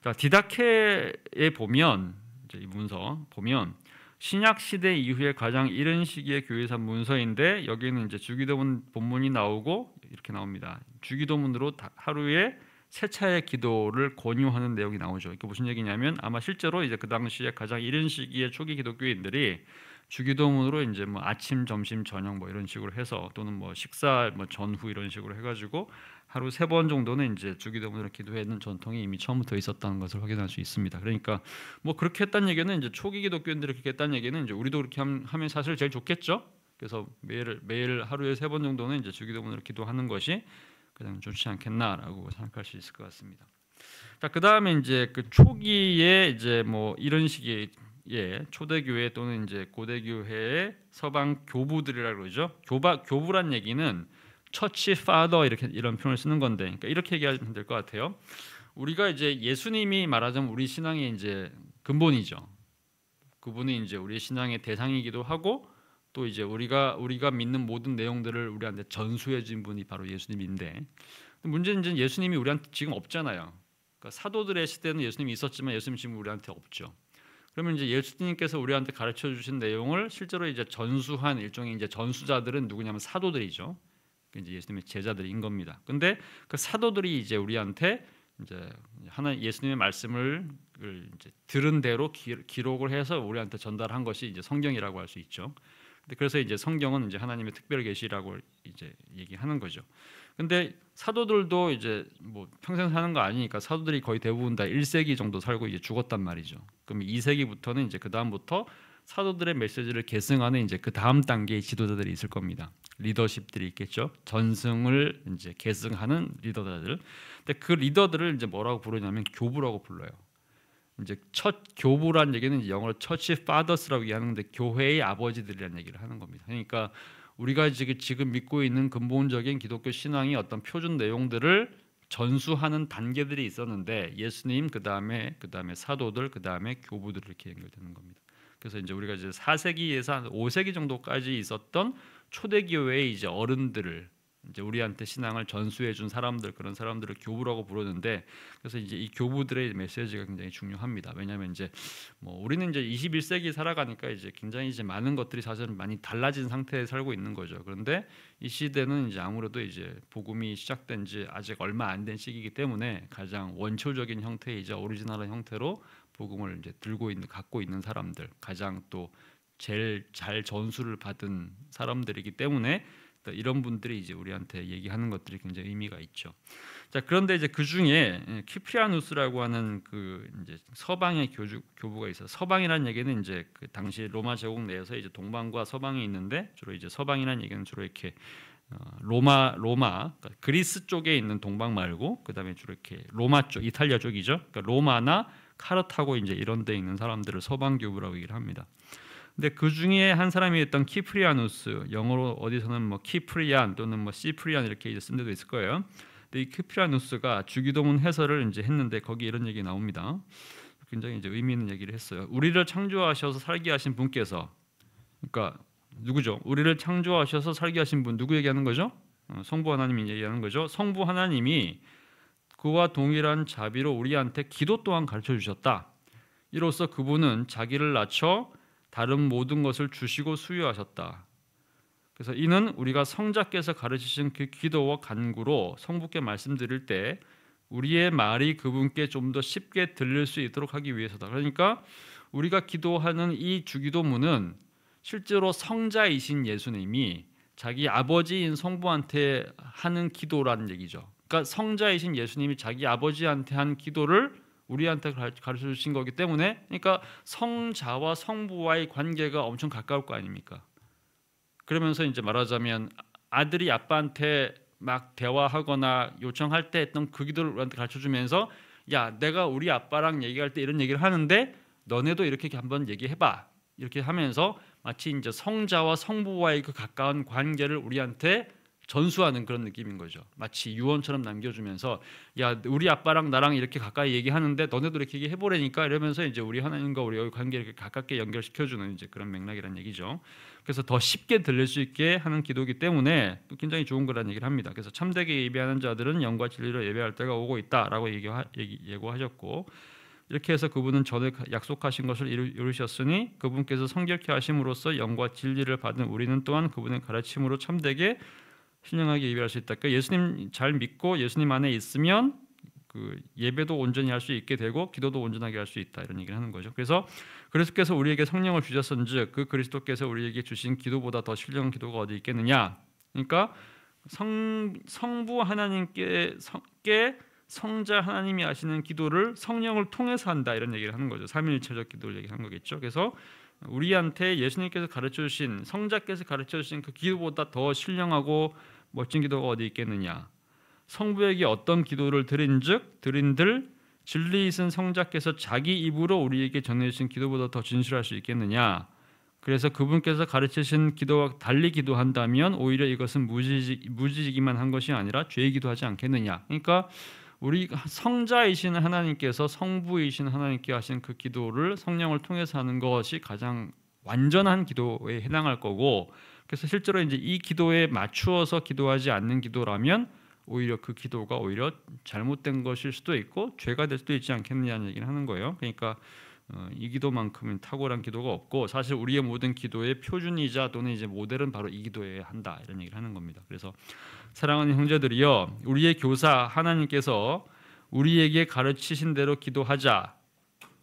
자, 디다케에 보면 이제 이 문서 보면 신약 시대 이후에 가장 이른 시기의 교회사 문서인데 여기는 이제 주기도문 본문이 나오고 이렇게 나옵니다. 주기도문으로 하루에 3차의 기도를 권유하는 내용이 나오죠. 이게 무슨 얘기냐면 아마 실제로 이제 그 당시에 가장 이른 시기의 초기 기독교인들이 주기도문으로 이제 뭐 아침, 점심, 저녁 뭐 이런 식으로 해서 또는 뭐 식사 뭐 전후 이런 식으로 해가지고 하루 3번 정도는 이제 주기도문으로 기도하는 전통이 이미 처음부터 있었다는 것을 확인할 수 있습니다. 그러니까 뭐 그렇게 했다는 얘기는 이제 초기 기독교인들이 그렇게 했다는 얘기는 이제 우리도 그렇게 하면 사실 제일 좋겠죠. 그래서 매일 하루에 3번 정도는 이제 주기도문으로 기도하는 것이 가장 좋지 않겠나라고 생각할 수 있을 것 같습니다. 자, 그 다음에 이제 그 초기에 이제 뭐 이런 식의 초대교회 또는 이제 고대교회의 서방 교부들이라고 그러죠. 교부란 얘기는 처치 파더 이런 표현을 쓰는 건데, 그러니까 이렇게 얘기하면 될 것 같아요. 우리가 이제 예수님이 말하자면 우리 신앙의 이제 근본이죠. 그분이 이제 우리 신앙의 대상이기도 하고 또 이제 우리가 믿는 모든 내용들을 우리한테 전수해 준 분이 바로 예수님인데, 문제는 이제 예수님이 우리한테 지금 없잖아요. 그러니까 사도들의 시대는 예수님이 있었지만 예수님 지금 우리한테 없죠. 그러면 이제 예수님께서 우리한테 가르쳐 주신 내용을 실제로 이제 전수한 일종의 이제 전수자들은 누구냐면 사도들이죠. 이제 예수님의 제자들인 겁니다. 근데 그 사도들이 이제 우리한테 이제 예수님의 말씀을 이제 들은 대로 기록을 해서 우리한테 전달한 것이 이제 성경이라고 할 수 있죠. 그래서 이제 성경은 이제 하나님의 특별 계시라고 이제 얘기하는 거죠. 근데 사도들도 이제 뭐 평생 사는 거 아니니까 사도들이 거의 대부분 다 1세기 정도 살고 이제 죽었단 말이죠. 그럼 2세기부터는 이제 그 다음부터 사도들의 메시지를 계승하는 이제 그 다음 단계의 지도자들이 있을 겁니다. 리더십들이 있겠죠. 전승을 이제 계승하는 리더들. 근데 그 리더들을 이제 뭐라고 부르냐면 교부라고 불러요. 이제 첫 교부란 얘기는 영어로 처치 파더스라고 얘기하는데 교회의 아버지들이라는 얘기를 하는 겁니다. 그러니까 우리가 지금 믿고 있는 근본적인 기독교 신앙의 어떤 표준 내용들을 전수하는 단계들이 있었는데 예수님 그다음에 사도들 그다음에 교부들 이렇게 연결되는 겁니다. 그래서 이제 우리가 이제 4세기에서 한 5세기 정도까지 있었던 초대교회의 이제 어른들을 이제 우리한테 신앙을 전수해 준 사람들, 그런 사람들을 교부라고 부르는데, 그래서 이제 이 교부들의 메시지가 굉장히 중요합니다. 왜냐하면 이제 뭐 우리는 이제 21세기 살아가니까 이제 굉장히 이제 많은 것들이 사실은 많이 달라진 상태에 살고 있는 거죠. 그런데 이 시대는 이제 아무래도 이제 복음이 시작된 지 아직 얼마 안 된 시기이기 때문에 가장 원초적인 형태이자 오리지널한 형태로 복음을 이제 갖고 있는 사람들, 가장 또 제일 잘 전수를 받은 사람들이기 때문에 이런 분들이 이제 우리한테 얘기하는 것들이 굉장히 의미가 있죠. 자, 그런데 이제 그 중에 키프리아누스라고 하는 그 이제 서방의 교부가 있어요. 서방이라는 얘기는 이제 그 당시 로마 제국 내에서 이제 동방과 서방이 있는데, 주로 이제 서방이라는 얘기는 주로 이렇게 로마 그러니까 그리스 쪽에 있는 동방 말고 그다음에 주로 이렇게 로마 쪽, 이탈리아 쪽이죠. 그러니까 로마나 카르타고 이제 이런 데 있는 사람들을 서방 교부라고 얘기를 합니다. 근데 그 중에 한 사람이었던 키프리아누스, 영어로 어디서는 뭐 키프리안 또는 뭐 시프리안 이렇게 이제 쓴 데도 있을 거예요. 근데 이 키프리아누스가 주기도문 해설을 이제 했는데 거기 이런 얘기 나옵니다. 굉장히 이제 의미 있는 얘기를 했어요. 우리를 창조하셔서 살게 하신 분께서, 그러니까 누구죠? 우리를 창조하셔서 살게 하신 분, 누구 얘기하는 거죠? 성부 하나님이 얘기하는 거죠. 성부 하나님이 그와 동일한 자비로 우리한테 기도 또한 가르쳐 주셨다. 이로써 그분은 자기를 낮춰 다른 모든 것을 주시고 수유하셨다. 그래서 이는 우리가 성자께서 가르치신 그 기도와 간구로 성부께 말씀드릴 때 우리의 말이 그분께 좀 더 쉽게 들릴 수 있도록 하기 위해서다. 그러니까 우리가 기도하는 이 주기도문은 실제로 성자이신 예수님이 자기 아버지인 성부한테 하는 기도라는 얘기죠. 그러니까 성자이신 예수님이 자기 아버지한테 한 기도를 우리한테 가르쳐 주신 거기 때문에, 그러니까 성자와 성부와의 관계가 엄청 가까울 거 아닙니까? 그러면서 이제 말하자면 아들이 아빠한테 막 대화하거나 요청할 때 했던 그 기도를 우리한테 가르쳐 주면서, 야, 내가 우리 아빠랑 얘기할 때 이런 얘기를 하는데 너네도 이렇게 한번 얘기해봐, 이렇게 하면서 마치 이제 성자와 성부와의 그 가까운 관계를 우리한테 전수하는 그런 느낌인 거죠. 마치 유언처럼 남겨주면서, 야, 우리 아빠랑 나랑 이렇게 가까이 얘기하는데 너네도 이렇게 얘기해보라니까, 이러면서 이제 우리 하나님과 우리의 관계를 이렇게 가깝게 연결시켜주는 이제 그런 맥락이라는 얘기죠. 그래서 더 쉽게 들릴 수 있게 하는 기도이기 때문에 굉장히 좋은 거라는 얘기를 합니다. 그래서 참되게 예배하는 자들은 영과 진리로 예배할 때가 오고 있다라고 예고하셨고, 이렇게 해서 그분은 전에 약속하신 것을 이루셨으니 그분께서 성결케 하심으로써 영과 진리를 받은 우리는 또한 그분의 가르침으로 참되게 신령하게 예배할 수 있다. 그러니까 예수님 잘 믿고 예수님 안에 있으면 그 예배도 온전히 할 수 있게 되고 기도도 온전하게 할 수 있다, 이런 얘기를 하는 거죠. 그래서 그리스도께서 우리에게 성령을 주셨은즉 그 그리스도께서 우리에게 주신 기도보다 더 신령한 기도가 어디 있겠느냐. 그러니까 성부 하나님께 성자 하나님이 하시는 기도를 성령을 통해서 한다, 이런 얘기를 하는 거죠. 삼위일체적 기도를 얘기하는 거겠죠. 그래서 우리한테 예수님께서 가르쳐 주신, 성자께서 가르쳐 주신 그 기도보다 더 신령하고 멋진 기도가 어디 있겠느냐. 성부에게 어떤 기도를 드린들 진리이신 성자께서 자기 입으로 우리에게 전해주신 기도보다 더 진실할 수 있겠느냐. 그래서 그분께서 가르치신 기도와 달리 기도한다면 오히려 이것은 무지지기만 한 것이 아니라 죄의 기도하지 않겠느냐. 그러니까 우리 성자이신 하나님께서 성부이신 하나님께 하신 그 기도를 성령을 통해서 하는 것이 가장 완전한 기도에 해당할 거고, 그래서 실제로 이제 이 기도에 맞추어서 기도하지 않는 기도라면 오히려 그 기도가 오히려 잘못된 것일 수도 있고 죄가 될 수도 있지 않겠느냐는 얘기를 하는 거예요. 그러니까 이 기도만큼은 탁월한 기도가 없고, 사실 우리의 모든 기도의 표준이자 또는 이제 모델은 바로 이 기도여야 한다, 이런 얘기를 하는 겁니다. 그래서 사랑하는 형제들이여, 우리의 교사 하나님께서 우리에게 가르치신 대로 기도하자.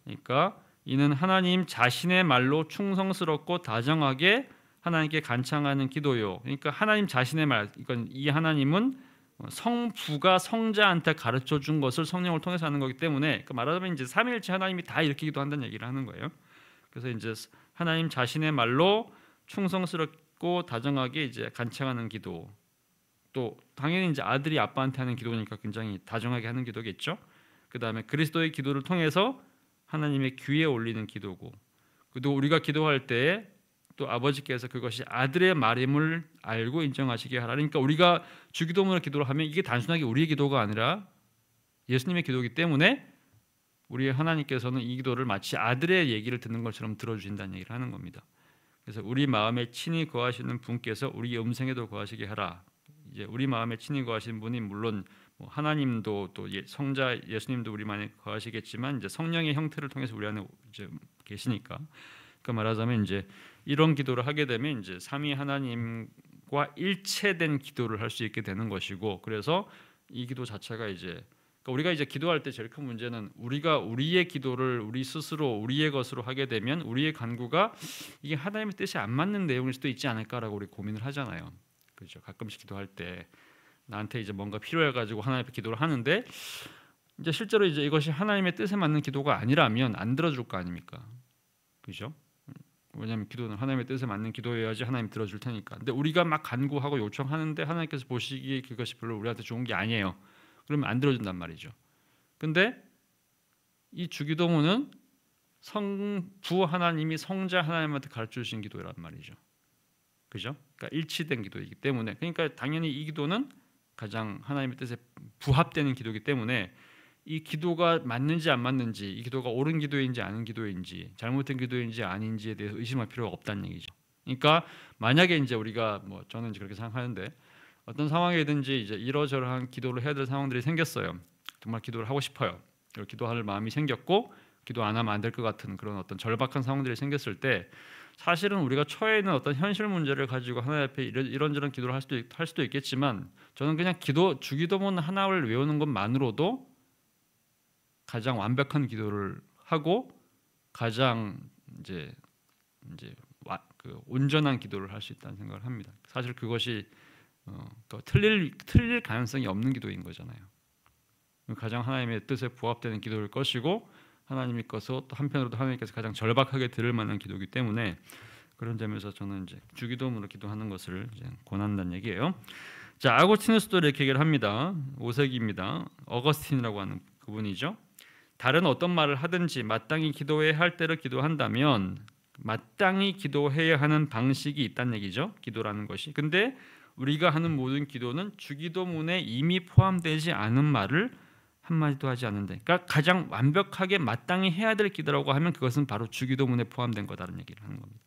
그러니까 이는 하나님 자신의 말로 충성스럽고 다정하게 하나님께 간청하는 기도요. 그러니까 하나님 자신의 말, 이건 이 하나님은 성부가 성자한테 가르쳐 준 것을 성령을 통해서 하는 거기 때문에, 그러니까 말하자면 이제 삼위일체 하나님이 다 이렇게 기도한다는 얘기를 하는 거예요. 그래서 이제 하나님 자신의 말로 충성스럽고 다정하게 이제 간청하는 기도, 또 당연히 이제 아들이 아빠한테 하는 기도니까 굉장히 다정하게 하는 기도겠죠. 그 다음에 그리스도의 기도를 통해서 하나님의 귀에 올리는 기도고, 또 우리가 기도할 때 또 아버지께서 그것이 아들의 말임을 알고 인정하시게 하라. 그러니까 우리가 주기도문을 기도를 하면 이게 단순하게 우리의 기도가 아니라 예수님의 기도이기 때문에 우리 하나님께서는 이 기도를 마치 아들의 얘기를 듣는 것처럼 들어주신다는 얘기를 하는 겁니다. 그래서 우리 마음에 친히 거하시는 분께서 우리 음성에도 거하시게 하라. 이제 우리 마음에 친히 거하신 분이 물론 뭐 하나님도 또 성자 예수님도 우리 마음에 거하시겠지만 이제 성령의 형태를 통해서 우리 안에 이제 계시니까 그 말하자면 이제 이런 기도를 하게 되면 이제 삼위 하나님과 일체된 기도를 할 수 있게 되는 것이고 그래서 이 기도 자체가 이제 그러니까 우리가 이제 기도할 때 제일 큰 문제는 우리가 우리의 기도를 우리 스스로 우리의 것으로 하게 되면 우리의 간구가 이게 하나님의 뜻이 안 맞는 내용일 수도 있지 않을까라고 우리 고민을 하잖아요. 그렇죠. 가끔씩 기도할 때 나한테 이제 뭔가 필요해 가지고 하나님 앞에 기도를 하는데 이제 실제로 이제 이것이 하나님의 뜻에 맞는 기도가 아니라면 안 들어줄 거 아닙니까? 그렇죠? 왜냐하면 기도는 하나님의 뜻에 맞는 기도여야지 하나님 들어줄 테니까. 근데 우리가 막 간구하고 요청하는데 하나님께서 보시기에 그것이 별로 우리한테 좋은 게 아니에요. 그러면 안 들어준단 말이죠. 근데 이 주기도문은 성부 하나님이 성자 하나님한테 가르쳐 주신 기도란 말이죠. 그죠? 그러니까 일치된 기도이기 때문에 그러니까 당연히 이 기도는 가장 하나님의 뜻에 부합되는 기도이기 때문에 이 기도가 맞는지 안 맞는지 이 기도가 옳은 기도인지 아닌 기도인지 잘못된 기도인지 아닌지에 대해서 의심할 필요가 없다는 얘기죠. 그러니까 만약에 이제 우리가 뭐 저는 이제 그렇게 생각하는데 어떤 상황이든지 이제 이러저러한 기도를 해야 될 상황들이 생겼어요. 정말 기도를 하고 싶어요. 그리고 기도할 마음이 생겼고 기도 안 하면 안 될 것 같은 그런 어떤 절박한 상황들이 생겼을 때 사실은 우리가 처해 있는 어떤 현실 문제를 가지고 하나님 앞에 이런저런 기도를 할 수도 있겠지만 저는 그냥 주기도문 하나를 외우는 것만으로도 가장 완벽한 기도를 하고 가장 이제 그 온전한 기도를 할 수 있다는 생각을 합니다. 사실 그것이 또 틀릴 가능성이 없는 기도인 거잖아요. 가장 하나님의 뜻에 부합되는 기도일 것이고 하나님의 것을 또 한편으로도 하나님께서 가장 절박하게 들을 만한 기도이기 때문에 그런 점에서 저는 이제 주기도문으로 기도하는 것을 이제 권한다는 얘기예요. 자, 아고스티누스도 이렇게 얘기를 합니다. 5세기입니다. 어거스틴이라고 하는 그분이죠. 다른 어떤 말을 하든지 마땅히 기도해야 할 때를 기도한다면 마땅히 기도해야 하는 방식이 있다는 얘기죠. 기도라는 것이. 근데 우리가 하는 모든 기도는 주기도문에 이미 포함되지 않은 말을 한마디도 하지 않는데 그러니까 가장 완벽하게 마땅히 해야 될 기도라고 하면 그것은 바로 주기도문에 포함된 거다라는 얘기를 하는 겁니다.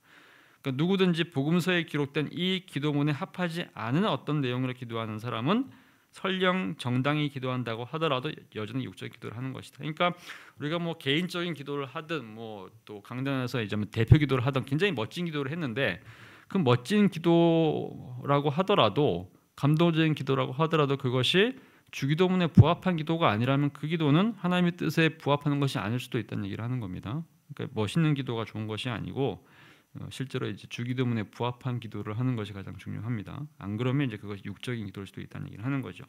그러니까 누구든지 복음서에 기록된 이 기도문에 합하지 않은 어떤 내용으로 기도하는 사람은 설령 정당히 기도한다고 하더라도 여전히 육적인 기도를 하는 것이다. 그러니까 우리가 뭐 개인적인 기도를 하든 뭐 또 강단에서 이제 대표 기도를 하든 굉장히 멋진 기도를 했는데 그 멋진 기도라고 하더라도 감동적인 기도라고 하더라도 그것이 주기도문에 부합한 기도가 아니라면 그 기도는 하나님의 뜻에 부합하는 것이 아닐 수도 있다는 얘기를 하는 겁니다. 그러니까 멋있는 기도가 좋은 것이 아니고 실제로 이제 주기도문에 부합한 기도를 하는 것이 가장 중요합니다. 안 그러면 이제 그것이 육적인 기도일 수도 있다는 얘기를 하는 거죠.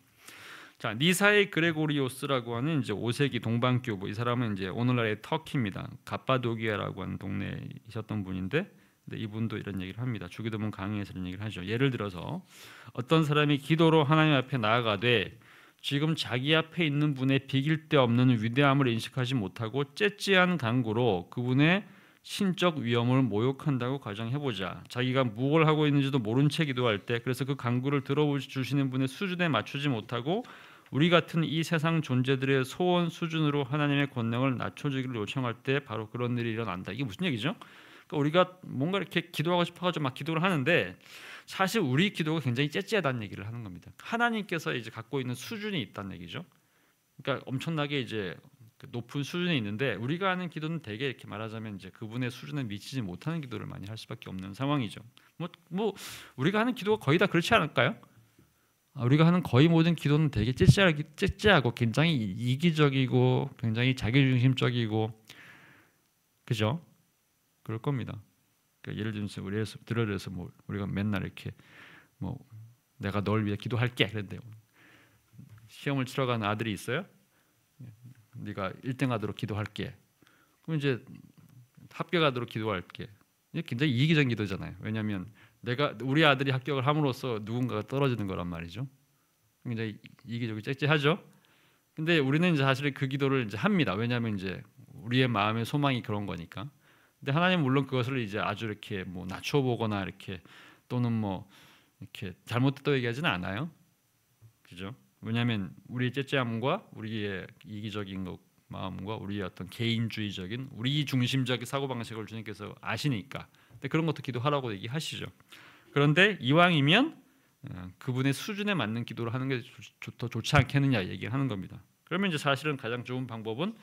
자, 니사의 그레고리오스라고 하는 이제 5세기 동방교부 이 사람은 이제 오늘날의 터키입니다. 갑바도기아라고 하는 동네에 있었던 분인데 이분도 이런 얘기를 합니다. 주기도문 강의에서 이런 얘기를 하죠. 예를 들어서 어떤 사람이 기도로 하나님 앞에 나아가되 지금 자기 앞에 있는 분의 비길 데 없는 위대함을 인식하지 못하고 째째한 간구로 그분의 신적 위엄을 모욕한다고 가정해보자. 자기가 무엇을 하고 있는지도 모른 채 기도할 때 그래서 그 간구를 들어주시는 분의 수준에 맞추지 못하고 우리 같은 이 세상 존재들의 소원 수준으로 하나님의 권능을 낮춰주기를 요청할 때 바로 그런 일이 일어난다. 이게 무슨 얘기죠? 그러니까 우리가 뭔가 이렇게 기도하고 싶어가지고 막 기도를 하는데 사실 우리 기도가 굉장히 째째하다는 얘기를 하는 겁니다. 하나님께서 이제 갖고 있는 수준이 있다는 얘기죠. 그러니까 엄청나게 이제 높은 수준이 있는데 우리가 하는 기도는 대개 이렇게 말하자면 이제 그분의 수준에 미치지 못하는 기도를 많이 할 수밖에 없는 상황이죠. 뭐 우리가 하는 기도가 거의 다 그렇지 않을까요? 우리가 하는 거의 모든 기도는 되게 째째하고 굉장히 이기적이고 굉장히 자기중심적이고 그죠? 그럴 겁니다. 그러니까 예를 들어서 뭐 우리가 맨날 이렇게 뭐 내가 널 위해 기도할게 그런데 시험을 치러 가는 아들이 있어요. 네가 1등하도록 기도할게. 그럼 이제 합격하도록 기도할게. 이게 굉장히 이기적인 기도잖아요. 왜냐하면 우리 아들이 합격을 함으로써 누군가가 떨어지는 거란 말이죠. 굉장히 이기적이고 째째하죠. 근데 우리는 이제 사실 그 기도를 이제 합니다. 왜냐하면 이제 우리의 마음의 소망이 그런 거니까. 근데 하나님 물론 그것을 이제 아주 이렇게 뭐 낮춰보거나 이렇게 또는 뭐 이렇게 잘못됐다고 얘기하지는 않아요. 그죠? 왜냐하면 우리의 째째함과 우리의 이기적인 마음과 우리의 어떤 개인주의적인 우리 중심적인 사고방식을 주님께서 아시니까 근데 그런 것도 기도하라고 얘기하시죠. 그런데 이왕이면 그분의 수준에 맞는 기도를 하는 게 더 좋지 않겠느냐 얘기를 하는 겁니다. 그러면 이제 사실은 가장 좋은 방법은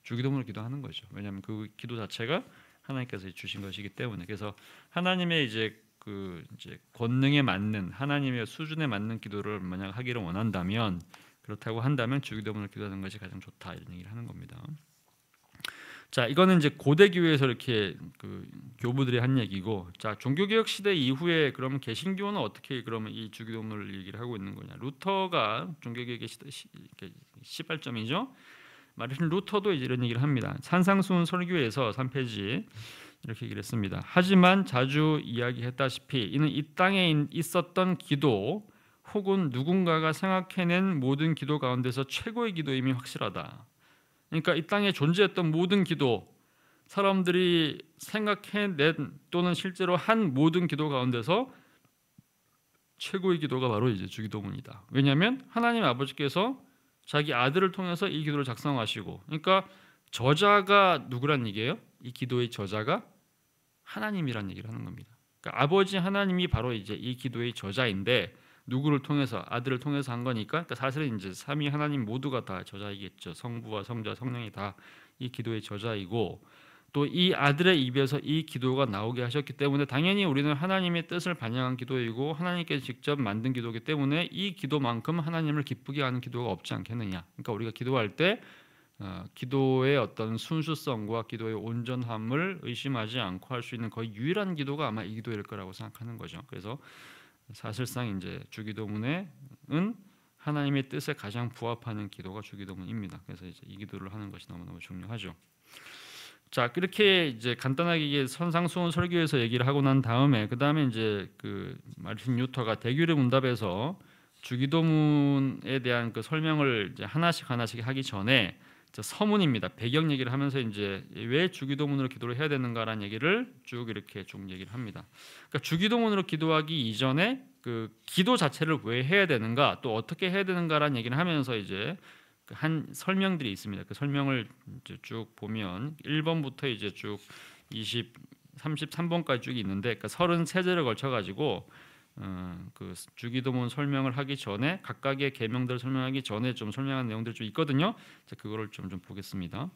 주기도문을 기도하는 거죠. 왜냐하면 그 기도 자체가 하나님께서 주신 것이기 때문에. 그래서 하나님의 이제 권능에 맞는 하나님의 수준에 맞는 기도를 만약 하기를 원한다면, 그렇다고 한다면 주기도문을 기도하는 것이 가장 좋다 이런 얘기를 하는 겁니다. 자, 이거는 이제 고대 교회에서 이렇게 교부들이 한 얘기고, 자, 종교개혁 시대 이후에 그러면 개신교는 어떻게 그러면 이 주기도문을 얘기를 하고 있는 거냐? 루터가 종교개혁의 시발점이죠. 마르틴 루터도 이런 얘기를 합니다. 산상수훈 설교에서 3페이지 이렇게 얘기를 했습니다. 하지만 자주 이야기했다시피 이는 이 땅에 있었던 기도 혹은 누군가가 생각해낸 모든 기도 가운데서 최고의 기도임이 확실하다. 그러니까 이 땅에 존재했던 모든 기도, 사람들이 생각해낸 또는 실제로 한 모든 기도 가운데서 최고의 기도가 바로 이제 주기도문이다. 왜냐하면 하나님 아버지께서 자기 아들을 통해서 이 기도를 작성하시고, 그러니까 저자가 누구란 얘기예요? 이 기도의 저자가 하나님이란 얘기를 하는 겁니다. 그러니까 아버지 하나님이 바로 이제 이 기도의 저자인데, 누구를 통해서? 아들을 통해서 한 거니까, 그러니까 사실은 이제 삼위 하나님 모두가 다 저자이겠죠. 성부와 성자, 성령이 다 이 기도의 저자이고, 또 이 아들의 입에서 이 기도가 나오게 하셨기 때문에 당연히 우리는 하나님의 뜻을 반영한 기도이고 하나님께서 직접 만든 기도이기 때문에 이 기도만큼 하나님을 기쁘게 하는 기도가 없지 않겠느냐. 그러니까 우리가 기도할 때 기도의 어떤 순수성과 기도의 온전함을 의심하지 않고 할 수 있는 거의 유일한 기도가 아마 이 기도일 거라고 생각하는 거죠. 그래서 사실상 이제 주기도문은 하나님의 뜻에 가장 부합하는 기도가 주기도문입니다. 그래서 이제 이 기도를 하는 것이 너무너무 중요하죠. 자, 그렇게 이제 간단하게 선상수훈 설교에서 얘기를 하고 난 다음에 그 다음에 이제 마르틴 루터가 대규례 문답에서 주기도문에 대한 설명을 이제 하나씩 하기 전에 서문입니다. 배경 얘기를 하면서 이제 왜 주기도문으로 기도를 해야 되는가라는 얘기를 쭉 얘기를 합니다. 그러니까 주기도문으로 기도하기 이전에 기도 자체를 왜 해야 되는가, 또 어떻게 해야 되는가라는 얘기를 하면서 이제 한 설명들이 있습니다. 그 설명을 이제 쭉 보면 1번부터 이제 쭉 33번까지 쭉 있는데, 그러니까 33절에 걸쳐 가지고 주기도문 설명을 하기 전에 각각의 계명들을 설명하기 전에 좀 설명한 내용들이 좀 있거든요. 자, 그거를 좀 보겠습니다.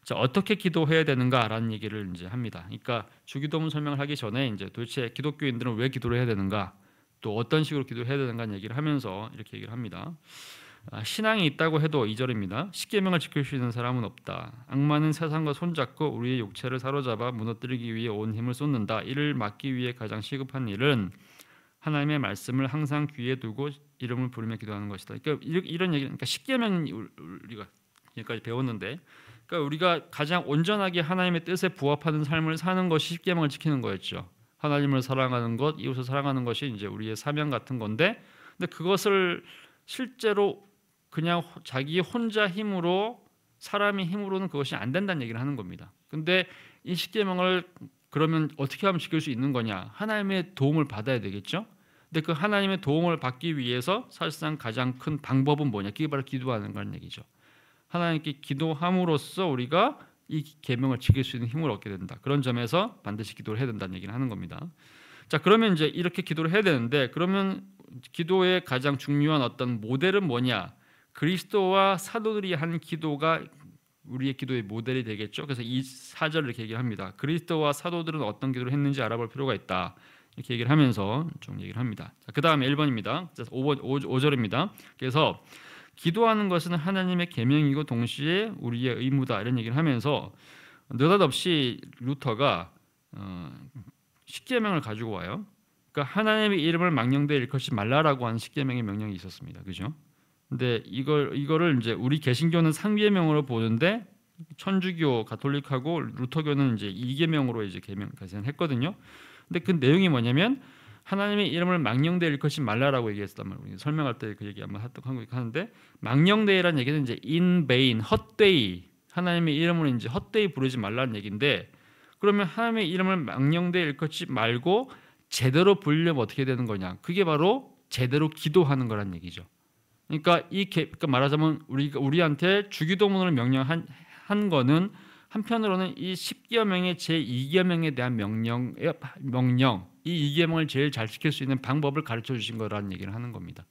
자, 어떻게 기도해야 되는가라는 얘기를 이제 합니다. 그러니까 주기도문 설명을 하기 전에 이제 도대체 기독교인들은 왜 기도를 해야 되는가, 또 어떤 식으로 기도해야 되는가는 얘기를 하면서 이렇게 얘기를 합니다. 신앙이 있다고 해도 2절입니다. 십계명을 지킬 수 있는 사람은 없다. 악마는 세상과 손잡고 우리의 육체를 사로잡아 무너뜨리기 위해 온 힘을 쏟는다. 이를 막기 위해 가장 시급한 일은 하나님의 말씀을 항상 귀에 두고 이름을 부르며 기도하는 것이다. 그러니까 이런 얘기, 그러니까 십계명 우리가 여기까지 배웠는데, 그러니까 우리가 가장 온전하게 하나님의 뜻에 부합하는 삶을 사는 것이 십계명을 지키는 거였죠. 하나님을 사랑하는 것, 이웃을 사랑하는 것이 이제 우리의 사명 같은 건데, 근데 그것을 실제로 그냥 자기 혼자 힘으로, 사람의 힘으로는 그것이 안 된다는 얘기를 하는 겁니다. 근데 이 십계명을 그러면 어떻게 하면 지킬 수 있는 거냐? 하나님의 도움을 받아야 되겠죠. 근데 그 하나님의 도움을 받기 위해서 사실상 가장 큰 방법은 뭐냐? 그게 바로 기도하는 거라는 얘기죠. 하나님께 기도함으로써 우리가 이 계명을 지킬 수 있는 힘을 얻게 된다. 그런 점에서 반드시 기도를 해야 된다는 얘기를 하는 겁니다. 자, 그러면 이제 이렇게 기도를 해야 되는데, 그러면 기도의 가장 중요한 어떤 모델은 뭐냐? 그리스도와 사도들이 한 기도가 우리의 기도의 모델이 되겠죠. 그래서 이 4절을 이렇게 얘기를 합니다. 그리스도와 사도들은 어떤 기도를 했는지 알아볼 필요가 있다. 이렇게 얘기를 하면서 좀 얘기를 합니다. 자, 그 다음에 1번입니다. 5절입니다. 그래서 기도하는 것은 하나님의 계명이고 동시에 우리의 의무다. 이런 얘기를 하면서 느닷없이 루터가 십계명을 가지고 와요. 그러니까 하나님의 이름을 망령되이 일컫지 말라라고 하는 십계명의 명령이 있었습니다. 그죠? 근데 이거를 이제 우리 개신교는 상계명으로 보는데 천주교, 가톨릭하고 루터교는 이제 2계명으로 이제 개명했거든요. 근데 그 내용이 뭐냐면 하나님의 이름을 망령되이 일컫지 말라라고 얘기했단 말이에요. 설명할 때 그 얘기 한번 하는데, 망령되이라는 얘기는 이제 in vain, 헛되이, 하나님의 이름을 이제 헛되이 부르지 말라는 얘기인데, 그러면 하나님의 이름을 망령되이 일컫지 말고 제대로 부르려면 어떻게 되는 거냐? 그게 바로 제대로 기도하는 거란 얘기죠. 그러니까 말하자면 우리한테 주기도문을 명령한 거는 한편으로는 이 10계명의 제2계명에 대한 명령 이 2계명을 제일 잘 지킬 수 있는 방법을 가르쳐 주신 거라는 얘기를 하는 겁니다.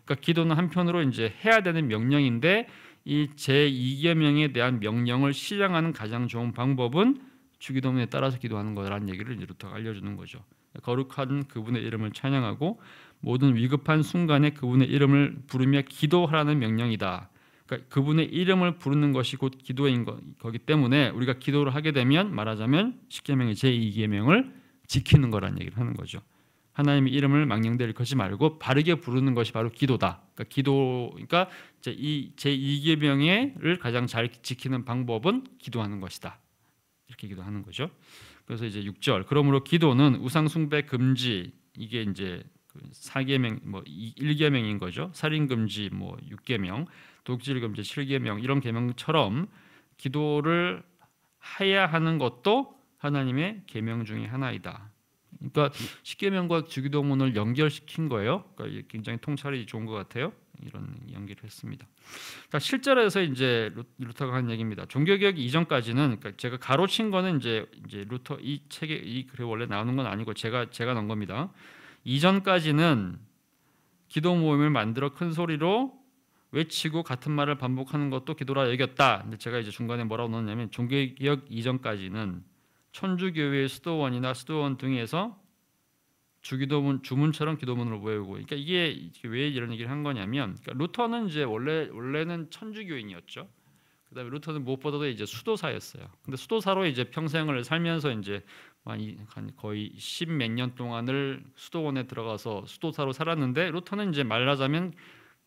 그러니까 기도는 한편으로 이제 해야 되는 명령인데 이 제2계명에 대한 명령을 실행하는 가장 좋은 방법은 주기도문에 따라서 기도하는 거라는 얘기를 이제 루터가 알려주는 거죠. 거룩한 그분의 이름을 찬양하고 모든 위급한 순간에 그분의 이름을 부르며 기도하라는 명령이다. 그러니까 그분의 이름을 부르는 것이 곧 기도인 거기 때문에 우리가 기도를 하게 되면 말하자면 10계명의 제2계명을 지키는 거라는 얘기를 하는 거죠. 하나님의 이름을 망령되이 것이 말고 바르게 부르는 것이 바로 기도다. 그러니까 이제 이 제2계명을 가장 잘 지키는 방법은 기도하는 것이다. 이렇게 기도하는 거죠. 그래서 이제 6절 그러므로 기도는 우상 숭배 금지 이게 이제 4계명 뭐 1계명인 거죠. 살인 금지 뭐 6계명, 독질 금지 7계명 이런 계명처럼 기도를 해야 하는 것도 하나님의 계명 중에 하나이다. 그러니까 10계명과 주기도문을 연결시킨 거예요. 그러니까 굉장히 통찰이 좋은 것 같아요. 이런 연기를 했습니다. 그러니까 실제로서 이제 루터가 한 얘기입니다. 종교개혁 이전까지는 그러니까 제가 가로친 거는 이제 루터 이 책에 이 글에 원래 나오는 건 아니고 제가 넣은 겁니다. 이전까지는 기도 모임을 만들어 큰 소리로 외치고 같은 말을 반복하는 것도 기도라 여겼다. 근데 제가 이제 중간에 뭐라고 넣었냐면 종교개혁 이전까지는 천주교회의 수도원이나 수도원 등에서 주문처럼 기도문으로 외우고, 그러니까 이게 왜 이런 얘기를 한 거냐면, 그러니까 루터는 이제 원래는 천주교인이었죠. 그다음에 루터는 무엇보다도 이제 수도사였어요. 근데 수도사로 이제 평생을 살면서 이제 거의 10몇 년 동안을 수도원에 들어가서 수도사로 살았는데, 루터는 이제 말하자면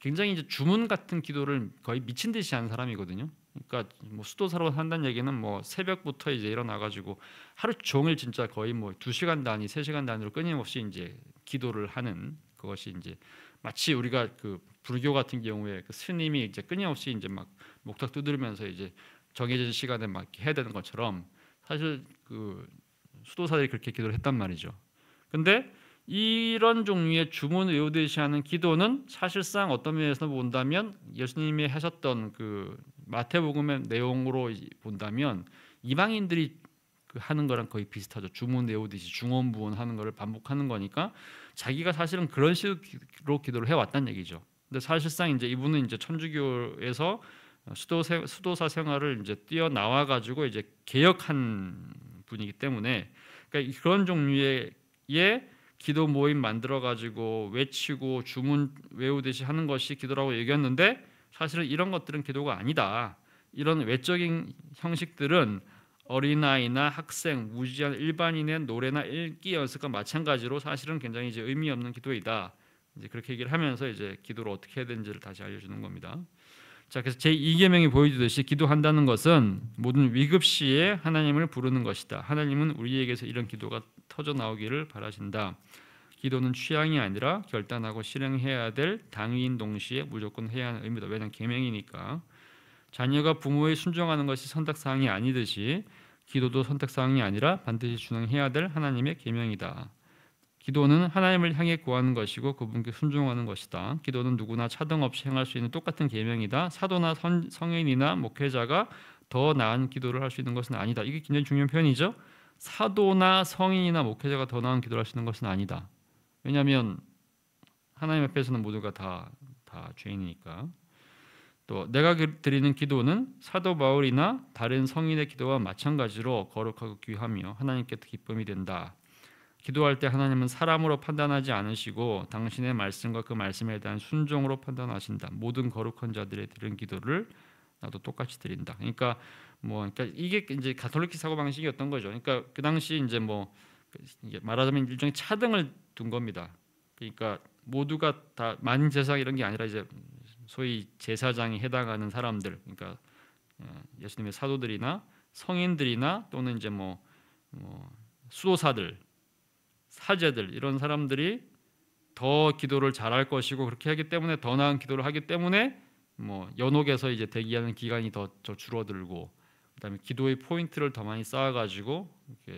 굉장히 이제 주문 같은 기도를 거의 미친 듯이 하는 사람이거든요. 그러니까 뭐 수도사로 산다는 얘기는 뭐 새벽부터 이제 일어나가지고 하루 종일 진짜 거의 뭐 2시간 단위, 3시간 단위로 끊임없이 이제 기도를 하는 그것이 이제 마치 우리가 그 불교 같은 경우에 그 스님이 이제 끊임없이 이제 막 목탁 두드리면서 이제 정해진 시간에 막 해야 되는 것처럼 사실 그 수도사들이 그렇게 기도를 했단 말이죠. 근데 이런 종류의 주문 외우듯이 하는 기도는 사실상 어떤 면에서 본다면 예수님이 하셨던 그 마태복음의 내용으로 본다면 이방인들이 하는 거랑 거의 비슷하죠. 주문 외우듯이 중언부언하는 거를 반복하는 거니까 자기가 사실은 그런 식으로 기도를 해왔다는 얘기죠. 근데 사실상 이제 이분은 이제 천주교에서 수도사 생활을 이제 뛰어나와 가지고 이제 개혁한 분이기 때문에 그러니까 그런 종류의 기도 모임 만들어 가지고 외치고 주문 외우듯이 하는 것이 기도라고 얘기했는데 사실은 이런 것들은 기도가 아니다. 이런 외적인 형식들은 어린아이나 학생, 무지한 일반인의 노래나 읽기 연습과 마찬가지로 사실은 굉장히 이제 의미 없는 기도이다. 이제 그렇게 얘기를 하면서 이제 기도를 어떻게 해야 되는지를 다시 알려주는 겁니다. 자, 그래서 제2계명이 보여주듯이 기도한다는 것은 모든 위급 시에 하나님을 부르는 것이다. 하나님은 우리에게서 이런 기도가 터져 나오기를 바라신다. 기도는 취향이 아니라 결단하고 실행해야 될 당위인 동시에 무조건 해야 하는 의미다. 왜냐하면 계명이니까. 자녀가 부모에 순종하는 것이 선택사항이 아니듯이 기도도 선택사항이 아니라 반드시 준행해야 될 하나님의 계명이다. 기도는 하나님을 향해 구하는 것이고 그분께 순종하는 것이다. 기도는 누구나 차등 없이 행할 수 있는 똑같은 계명이다. 사도나 성인이나 목회자가 더 나은 기도를 할 수 있는 것은 아니다. 이게 굉장히 중요한 표현이죠. 사도나 성인이나 목회자가 더 나은 기도를 할 수 있는 것은 아니다. 왜냐하면 하나님 앞에서는 모두가 다 죄인이니까. 또 내가 드리는 기도는 사도 바울이나 다른 성인의 기도와 마찬가지로 거룩하고 귀하며 하나님께 기쁨이 된다. 기도할 때 하나님은 사람으로 판단하지 않으시고 당신의 말씀과 그 말씀에 대한 순종으로 판단하신다. 모든 거룩한 자들의 드린 기도를 나도 똑같이 드린다. 그러니까 이게 이제 가톨릭 사고 방식이었던 거죠. 그러니까 그 당시 이제 이게 말하자면 일종의 차등을 둔 겁니다. 그러니까 모두가 다 만인 제사 이런 게 아니라 이제 소위 제사장에 해당하는 사람들, 그러니까 예수님의 사도들이나 성인들이나 또는 이제 수도사들, 사제들 이런 사람들이 더 기도를 잘할 것이고 그렇게 하기 때문에 더 나은 기도를 하기 때문에 연옥에서 이제 대기하는 기간이 더 줄어들고 그다음에 기도의 포인트를 더 많이 쌓아가지고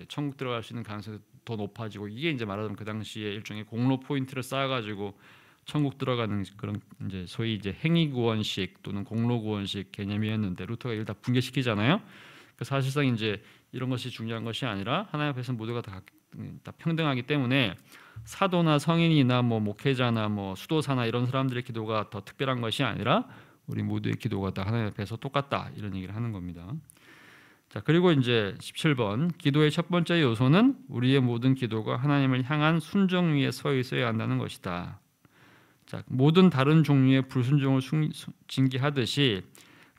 천국 들어갈 수 있는 가능성이 더 높아지고 이게 이제 말하자면 그 당시에 일종의 공로 포인트를 쌓아가지고 천국 들어가는 그런 이제 소위 이제 행위 구원식 또는 공로 구원식 개념이었는데 루터가 이걸 다 붕괴시키잖아요. 사실상 이제 이런 것이 중요한 것이 아니라 하나님 앞에서 모두가 다 평등하기 때문에 사도나 성인이나 뭐 목회자나 뭐 수도사나 이런 사람들의 기도가 더 특별한 것이 아니라 우리 모두의 기도가 다 하나님 앞에서 똑같다 이런 얘기를 하는 겁니다. 자, 그리고 이제 17번 기도의 첫 번째 요소는 우리의 모든 기도가 하나님을 향한 순종 위에 서 있어야 한다는 것이다. 자, 모든 다른 종류의 불순종을 징계하듯이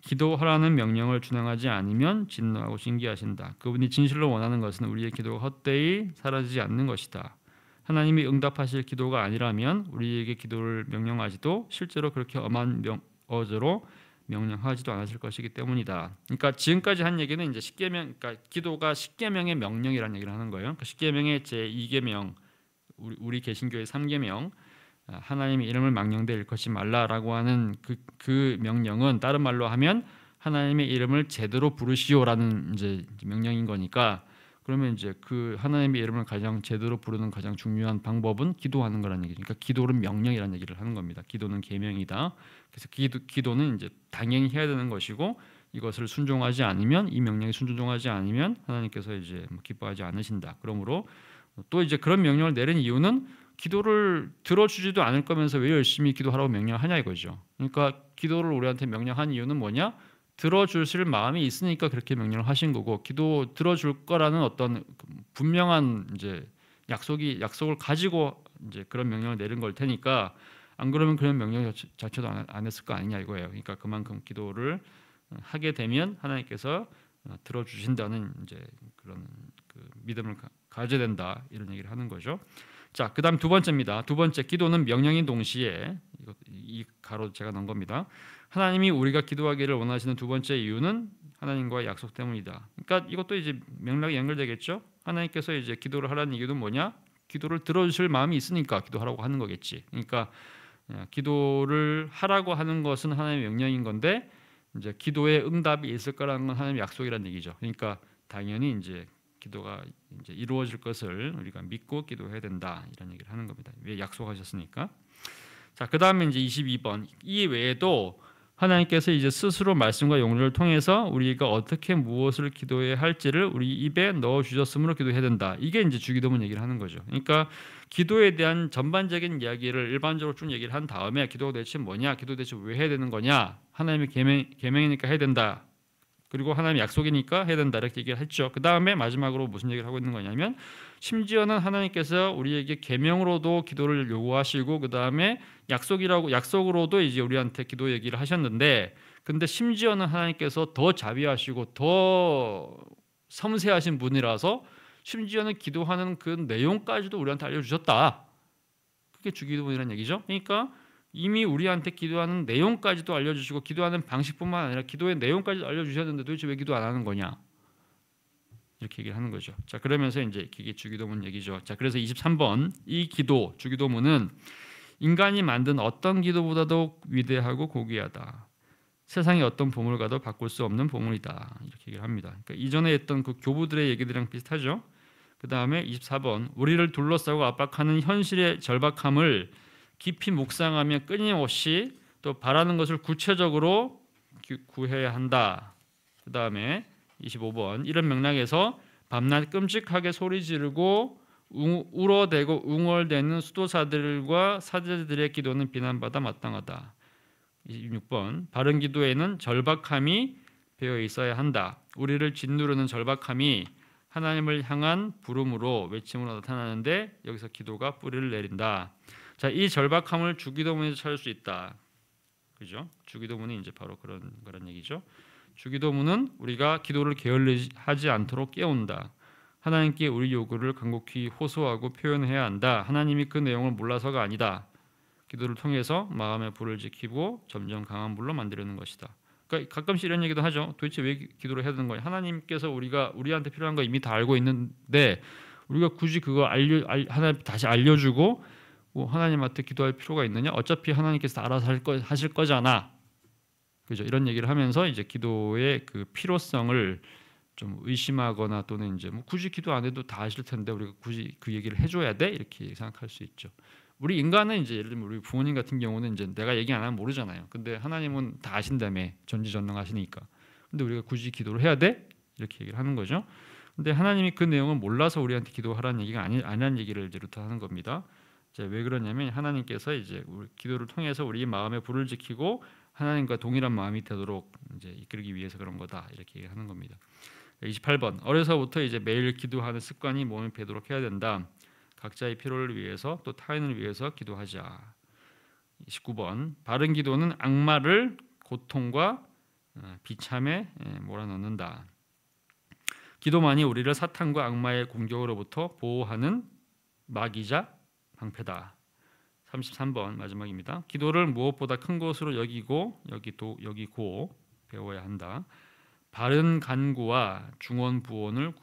기도하라는 명령을 준행하지 않으면 진노하고 징계하신다. 그분이 진실로 원하는 것은 우리의 기도가 헛되이 사라지지 않는 것이다. 하나님이 응답하실 기도가 아니라면 우리에게 기도를 명령하지도 실제로 그렇게 엄한 어조로 명령하지도 않았을 것이기 때문이다. 그러니까 지금까지 한 얘기는 이제 십계명, 그러니까 기도가 십계명의 명령이라는 얘기를 하는 거예요. 그러니까 십계명의 제 2계명, 우리 개신교의 3계명, 하나님의 이름을 망령되이 일컫지 말라라고 하는 그 명령은 다른 말로 하면 하나님의 이름을 제대로 부르시오라는 이제 명령인 거니까, 그러면 이제 그 하나님의 이름을 가장 제대로 부르는 가장 중요한 방법은 기도하는 거라는 얘기죠. 그러니까 기도는 명령이라는 얘기를 하는 겁니다. 기도는 계명이다. 그래서 기도는 이제 당연히 해야 되는 것이고, 이것을 순종하지 않으면, 이 명령에 순종하지 않으면 하나님께서 이제 기뻐하지 않으신다. 그러므로 또 이제 그런 명령을 내린 이유는 기도를 들어주지도 않을 거면서 왜 열심히 기도하라고 명령하냐 이거죠. 그러니까 기도를 우리한테 명령한 이유는 뭐냐? 들어주실 마음이 있으니까 그렇게 명령을 하신 거고, 기도 들어줄 거라는 어떤 분명한 이제 약속을 가지고 이제 그런 명령을 내린 걸 테니까, 안 그러면 그런 명령 자체도 안 했을 거 아니냐 이거예요. 그러니까 그만큼 기도를 하게 되면 하나님께서 들어주신다는 이제 그런 그 믿음을 가져야 된다 이런 얘기를 하는 거죠. 자, 그다음 두 번째입니다. 두 번째, 기도는 명령인 동시에, 이 가로 제가 넣은 겁니다. 하나님이 우리가 기도하기를 원하시는 두 번째 이유는 하나님과의 약속 때문이다. 그러니까 이것도 이제 맥락이 연결되겠죠. 하나님께서 이제 기도를 하라는 이유는 뭐냐? 기도를 들어주실 마음이 있으니까 기도하라고 하는 거겠지. 그러니까 기도를 하라고 하는 것은 하나님의 명령인 건데, 이제 기도에 응답이 있을 거라는 건 하나님의 약속이라는 얘기죠. 그러니까 당연히 이제 기도가 이제 이루어질 것을 우리가 믿고 기도해야 된다 이런 얘기를 하는 겁니다. 왜? 약속하셨으니까. 자, 그다음에 이제 22번, 이 외에도 하나님께서 이제 스스로 말씀과 용례를 통해서 우리가 어떻게 무엇을 기도해야 할지를 우리 입에 넣어 주셨으므로 기도해야 된다. 이게 이제 주기도문 얘기를 하는 거죠. 그러니까 기도에 대한 전반적인 이야기를 일반적으로 쭉 얘기를 한 다음에 기도가 대체 뭐냐, 기도 대체 왜 해야 되는 거냐, 하나님의 계명이니까 해야 된다, 그리고 하나님의 약속이니까 해야 된다 이렇게 얘기를 했죠. 그 다음에 마지막으로 무슨 얘기를 하고 있는 거냐면, 심지어는 하나님께서 우리에게 계명으로도 기도를 요구하시고, 그 다음에 약속으로도 이제 우리한테 기도 얘기를 하셨는데, 근데 심지어는 하나님께서 더 자비하시고 더 섬세하신 분이라서 심지어는 기도하는 그 내용까지도 우리한테 알려주셨다. 그게 주기도문이라는 얘기죠. 그러니까 이미 우리한테 기도하는 내용까지도 알려주시고, 기도하는 방식뿐만 아니라 기도의 내용까지 알려주셨는데 도대체 왜 기도 안 하는 거냐, 이렇게 얘기를 하는 거죠. 자, 그러면서 이제 이게 주기도문 얘기죠. 자, 그래서 23번, 이 기도 주기도문은 인간이 만든 어떤 기도보다도 위대하고 고귀하다. 세상의 어떤 보물과도 바꿀 수 없는 보물이다. 이렇게 얘기를 합니다. 그러니까 이전에 했던 그 교부들의 얘기들이랑 비슷하죠. 그 다음에 24번, 우리를 둘러싸고 압박하는 현실의 절박함을 깊이 묵상하며 끊임없이 또 바라는 것을 구체적으로 구해야 한다. 그 다음에 25번, 이런 맥락에서 밤낮 끔찍하게 소리 지르고 울어대고 웅얼대는 수도사들과 사제들의 기도는 비난받아 마땅하다. 26번, 바른 기도에는 절박함이 배어 있어야 한다. 우리를 짓누르는 절박함이 하나님을 향한 부름으로, 외침으로 나타나는데 여기서 기도가 뿌리를 내린다. 자, 이 절박함을 주기도문에서 찾을 수 있다. 그죠? 주기도문이 이제 바로 그런 얘기죠. 주기도문은 우리가 기도를 게을리하지 않도록 깨운다. 하나님께 우리 요구를 간곡히 호소하고 표현해야 한다. 하나님이 그 내용을 몰라서가 아니다. 기도를 통해서 마음의 불을 지키고 점점 강한 불로 만들려는 것이다. 그러니까 가끔씩 이런 얘기도 하죠. 도대체 왜 기도를 해야 되는 거냐? 하나님께서 우리한테 필요한 거 이미 다 알고 있는데 우리가 굳이 그거 하나님 다시 알려주고 뭐 하나님한테 기도할 필요가 있느냐? 어차피 하나님께서 알아서 하실 거잖아. 그죠? 이런 얘기를 하면서 이제 기도의 그 필요성을 좀 의심하거나, 또는 이제 뭐 굳이 기도 안 해도 다 아실 텐데 우리가 굳이 그 얘기를 해줘야 돼? 이렇게 생각할 수 있죠. 우리 인간은 이제 예를 들면 우리 부모님 같은 경우는 이제 내가 얘기 안 하면 모르잖아요. 근데 하나님은 다 아신다며, 전지전능하시니까. 근데 우리가 굳이 기도를 해야 돼? 이렇게 얘기를 하는 거죠. 근데 하나님이 그 내용을 몰라서 우리한테 기도하라는 얘기가 아니라는 얘기를 이제 루터 하는 겁니다. 이제 왜 그러냐면 하나님께서 이제 우리 기도를 통해서 우리 마음의 불을 지키고 하나님과 동일한 마음이 되도록 이제 이끌기 위해서 그런 거다 이렇게 얘기하는 겁니다. 28번 어려서부터 이제 매일 기도하는 습관이 몸에 배도록 해야 된다. 각자의 필요를 위해서 또 타인을 위해서 기도하자. 19번 바른 기도는 악마를 고통과 비참에 몰아넣는다. 기도만이 우리를 사탄과 악마의 공격으로부터 보호하는 막이자 방패다. 33번 마지막입니다. 기도를 무엇보다 큰 것으로 여기고 여기고 배워야 한다. 바른 간구와 중언 부언을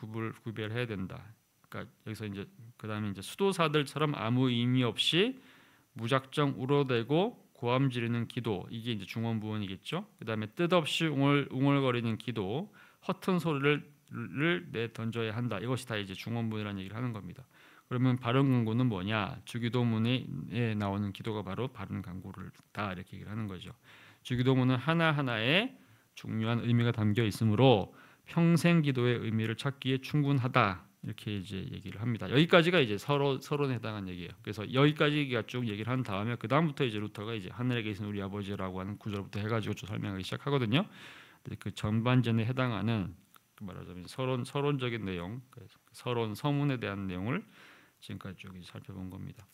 구별해야 된다. 그러니까 여기서 이제 그다음에 이제 수도사들처럼 아무 의미 없이 무작정 울어대고 고함 지르는 기도, 이게 이제 중언 부언이겠죠. 그다음에 뜻없이 웅얼거리는 기도, 허튼 소리를 내 던져야 한다. 이것이 다 이제 중언 부언이라는 얘기를 하는 겁니다. 그러면 바른 간구는 뭐냐? 주기도문에 나오는 기도가 바로 바른 간구다 이렇게 얘기를 하는 거죠. 주기도문은 하나하나에 중요한 의미가 담겨 있으므로 평생 기도의 의미를 찾기에 충분하다 이렇게 이제 얘기를 합니다. 여기까지가 이제 서론에 해당한 얘기예요. 그래서 여기까지가 쭉 얘기를 한 다음에 그 다음부터 이제 루터가 이제 하늘에 계신 우리 아버지라고 하는 구절부터 해가지고 쭉 설명하기 시작하거든요. 그 전반전에 해당하는 말하자면 서론적인 내용, 서론 서문에 대한 내용을 지금까지 쭉 살펴본 겁니다.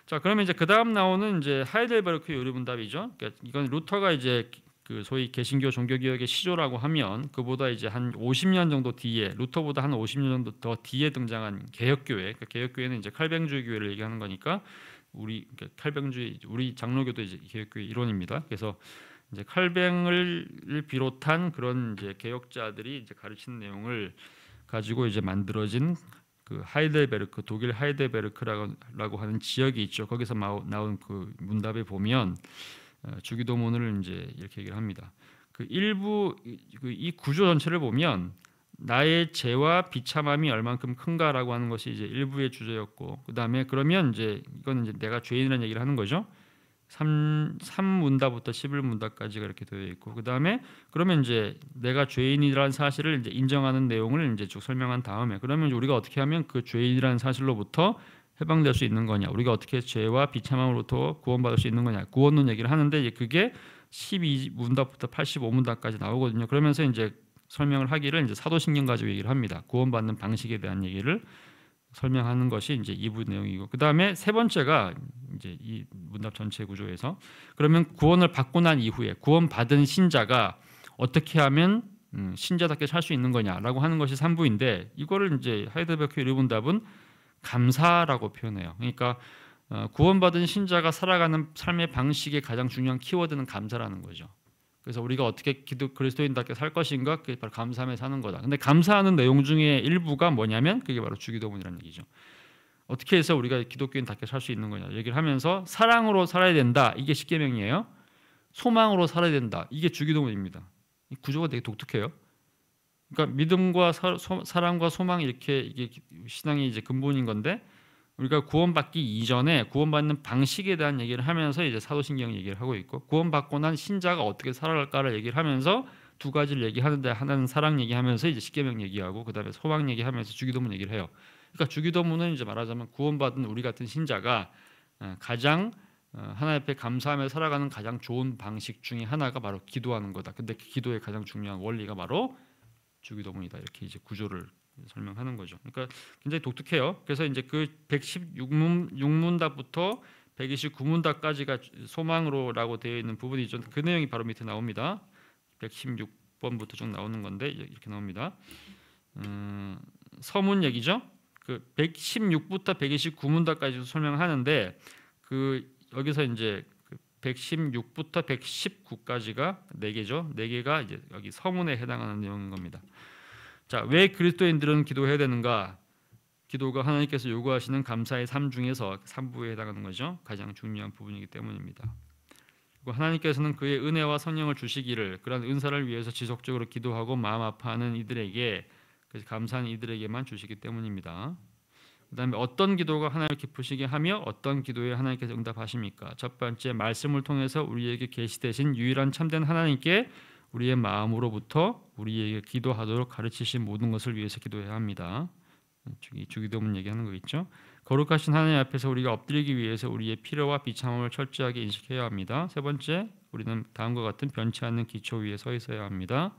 자, 그러면 이제 그 다음 나오는 이제 하이델베르크 요리문답이죠. 그러니까 이건 루터가 이제 그 소위 개신교 종교개혁의 시조라고 하면 그보다 이제 한 50년 정도 뒤에 루터보다 한 50년 정도 더 뒤에 등장한 개혁교회. 그러니까 개혁교회는 이제 칼뱅주의 교회를 얘기하는 거니까 그러니까 칼뱅주의 우리 장로교도 이제 개혁교회 일원입니다. 그래서 이제 칼뱅을 비롯한 그런 이제 개혁자들이 이제 가르치는 내용을 가지고 이제 만들어진 그 하이델베르크 독일 하이델베르크라고 하는 지역이 있죠. 거기서 나온 그 문답에 보면 주기도문을 이제 이렇게 얘기를 합니다. 그 일부 이 구조 전체를 보면 나의 죄와 비참함이 얼만큼 큰가라고 하는 것이 이제 일부의 주제였고, 그 다음에 그러면 이제 이건 이제 내가 죄인이라는 얘기를 하는 거죠. 3문답부터 11문답까지가 이렇게 되어 있고, 그 다음에 그러면 이제 내가 죄인이라는 사실을 이제 인정하는 내용을 이제 쭉 설명한 다음에 그러면 우리가 어떻게 하면 그 죄인이라는 사실로부터 해방될 수 있는 거냐, 우리가 어떻게 죄와 비참함으로부터 구원받을 수 있는 거냐, 구원론 얘기를 하는데 이제 그게 12문답부터 85문답까지 나오거든요. 그러면서 이제 설명을 하기를 이제 사도신경 가지고 얘기를 합니다. 구원받는 방식에 대한 얘기를 설명하는 것이 이제 2부 내용이고, 그 다음에 세 번째가 이제 이 문답 전체 구조에서 그러면 구원을 받고 난 이후에 구원받은 신자가 어떻게 하면 신자답게 살 수 있는 거냐라고 하는 것이 3부인데 이거를 이제 하이델베르크 요리문답은 감사라고 표현해요. 그러니까 구원받은 신자가 살아가는 삶의 방식의 가장 중요한 키워드는 감사라는 거죠. 그래서 우리가 어떻게 그리스도인답게 살 것인가, 그게 바로 감사하며 사는 거다. 근데 감사하는 내용 중에 일부가 뭐냐면 그게 바로 주기도문이라는 얘기죠. 어떻게 해서 우리가 기독교인답게 살 수 있는 거냐 얘기를 하면서 사랑으로 살아야 된다. 이게 십계명이에요. 소망으로 살아야 된다. 이게 주기도문입니다. 이 구조가 되게 독특해요. 그러니까 믿음과 사랑과 소망 이게 신앙의 이제 근본인 건데 우리가 구원받기 이전에 구원받는 방식에 대한 얘기를 하면서 이제 사도신경 얘기를 하고 있고, 구원받고 난 신자가 어떻게 살아갈까를 얘기를 하면서 두 가지를 얘기하는데 하나는 사랑 얘기하면서 이제 십계명 얘기하고 그다음에 소망 얘기하면서 주기도문 얘기를 해요. 그러니까 주기도문은 이제 말하자면 구원받은 우리 같은 신자가 가장 하나님 앞에 감사하며 살아가는 가장 좋은 방식 중에 하나가 바로 기도하는 거다. 근데 그 기도의 가장 중요한 원리가 바로 주기도문이다. 이렇게 이제 구조를 설명하는 거죠. 그러니까 굉장히 독특해요. 그래서 이제 그 116문답부터 129문답까지가 소망으로라고 되어 있는 부분이죠. 그 내용이 바로 밑에 나옵니다. 116번부터 쭉 나오는 건데 이렇게 나옵니다. 서문 얘기죠. 그 116부터 129문답까지 설명하는데 그 여기서 이제 116부터 119까지가 4개죠. 4개가 이제 여기 서문에 해당하는 내용인 겁니다. 자, 왜 그리스도인들은 기도해야 되는가? 기도가 하나님께서 요구하시는 감사의 삶 중에서 3부에 해당하는 거죠. 가장 중요한 부분이기 때문입니다. 그리고 하나님께서는 그의 은혜와 성령을 주시기를 그런 은사를 위해서 지속적으로 기도하고 마음 아파하는 이들에게, 그래서 감사하는 이들에게만 주시기 때문입니다. 그 다음에 어떤 기도가 하나님을 기쁘시게 하며 어떤 기도에 하나님께서 응답하십니까? 첫 번째, 말씀을 통해서 우리에게 계시되신 유일한 참된 하나님께 우리의 마음으로부터 우리에게 기도하도록 가르치신 모든 것을 위해서 기도해야 합니다. 주기도문 얘기하는 거 있죠. 거룩하신 하나님 앞에서 우리가 엎드리기 위해서 우리의 필요와 비참함을 철저하게 인식해야 합니다. 세 번째, 우리는 다음과 같은 변치 않는 기초 위에 서 있어야 합니다.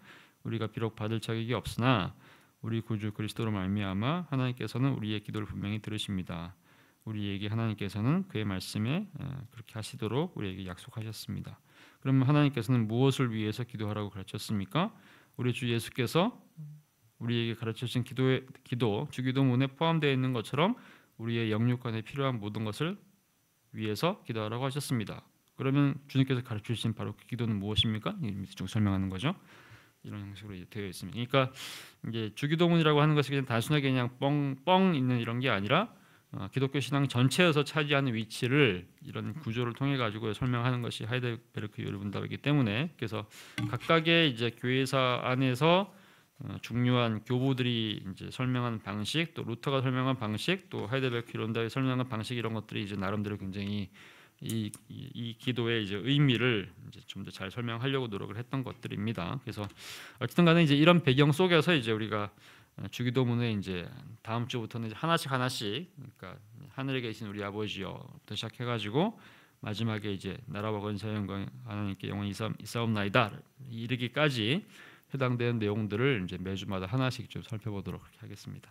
우리가 비록 받을 자격이 없으나 우리 구주 그리스도로 말미암아 하나님께서는 우리의 기도를 분명히 들으십니다. 우리에게 하나님께서는 그의 말씀에 그렇게 하시도록 우리에게 약속하셨습니다. 그러면 하나님께서는 무엇을 위해서 기도하라고 가르쳤습니까? 우리 주 예수께서 우리에게 가르쳐주신 기도, 주기도문에 포함되어 있는 것처럼 우리의 영육간에 필요한 모든 것을 위해서 기도하라고 하셨습니다. 그러면 주님께서 가르쳐주신 바로 그 기도는 무엇입니까? 밑에 좀 설명하는 거죠. 이런 형식으로 되어 있습니다. 그러니까 이제 주기도문이라고 하는 것이 그냥 단순하게 그냥 뻥 있는 이런 게 아니라 기독교 신앙 전체에서 차지하는 위치를 이런 구조를 통해 가지고 설명하는 것이 하이델베르크 요르분답이기 때문에 그래서 각각의 이제 교회사 안에서 중요한 교부들이 이제 설명하는 방식, 또 루터가 설명한 방식, 또 하이델베르크 요르분답이 설명한 방식 이런 것들이 이제 나름대로 굉장히 이 기도의 이제 의미를 이제 좀 더 잘 설명하려고 노력을 했던 것들입니다. 그래서 어쨌든 간에 이제 이런 배경 속에서 이제 우리가 주기도문에 이제 다음 주부터는 이제 하나씩 그러니까 하늘에 계신 우리 아버지여부터 시작해가지고 마지막에 이제 나라와 권세 영광 하나님께 영원히 있사옵나이다 이르기까지 해당되는 내용들을 이제 매주마다 하나씩 좀 살펴보도록 하겠습니다.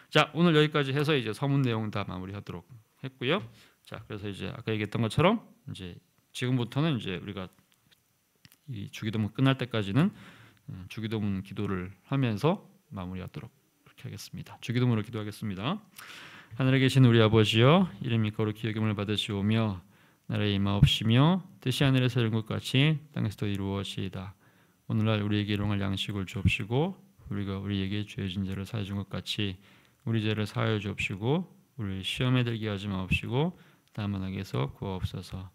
자, 오늘 여기까지 해서 이제 서문 내용 다 마무리하도록 했고요. 자, 그래서 이제 아까 얘기했던 것처럼 이제 지금부터는 이제 우리가 이 주기도문 끝날 때까지는 주기도문 기도를 하면서 마무리하도록 그렇게 하겠습니다. 주기도문으로 기도하겠습니다. 하늘에 계신 우리 아버지여, 이름이 거룩히 여김을 받으시오며 나라의 임하옵시며 뜻이 하늘에서 이룬 것 같이 땅에서도 이루어지이다. 오늘날 우리에게 일용할 양식을 주옵시고 우리가 우리에게 죄진 죄를 사해 준 것 같이 우리 죄를 사하여 주옵시고 우리를 시험에 들게 하지 마옵시고 다만 악에서 구하옵소서.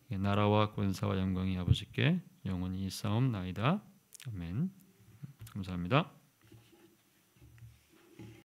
나라와 권세와 영광이 아버지께 영원히 있사옵나이다. 아멘. 감사합니다.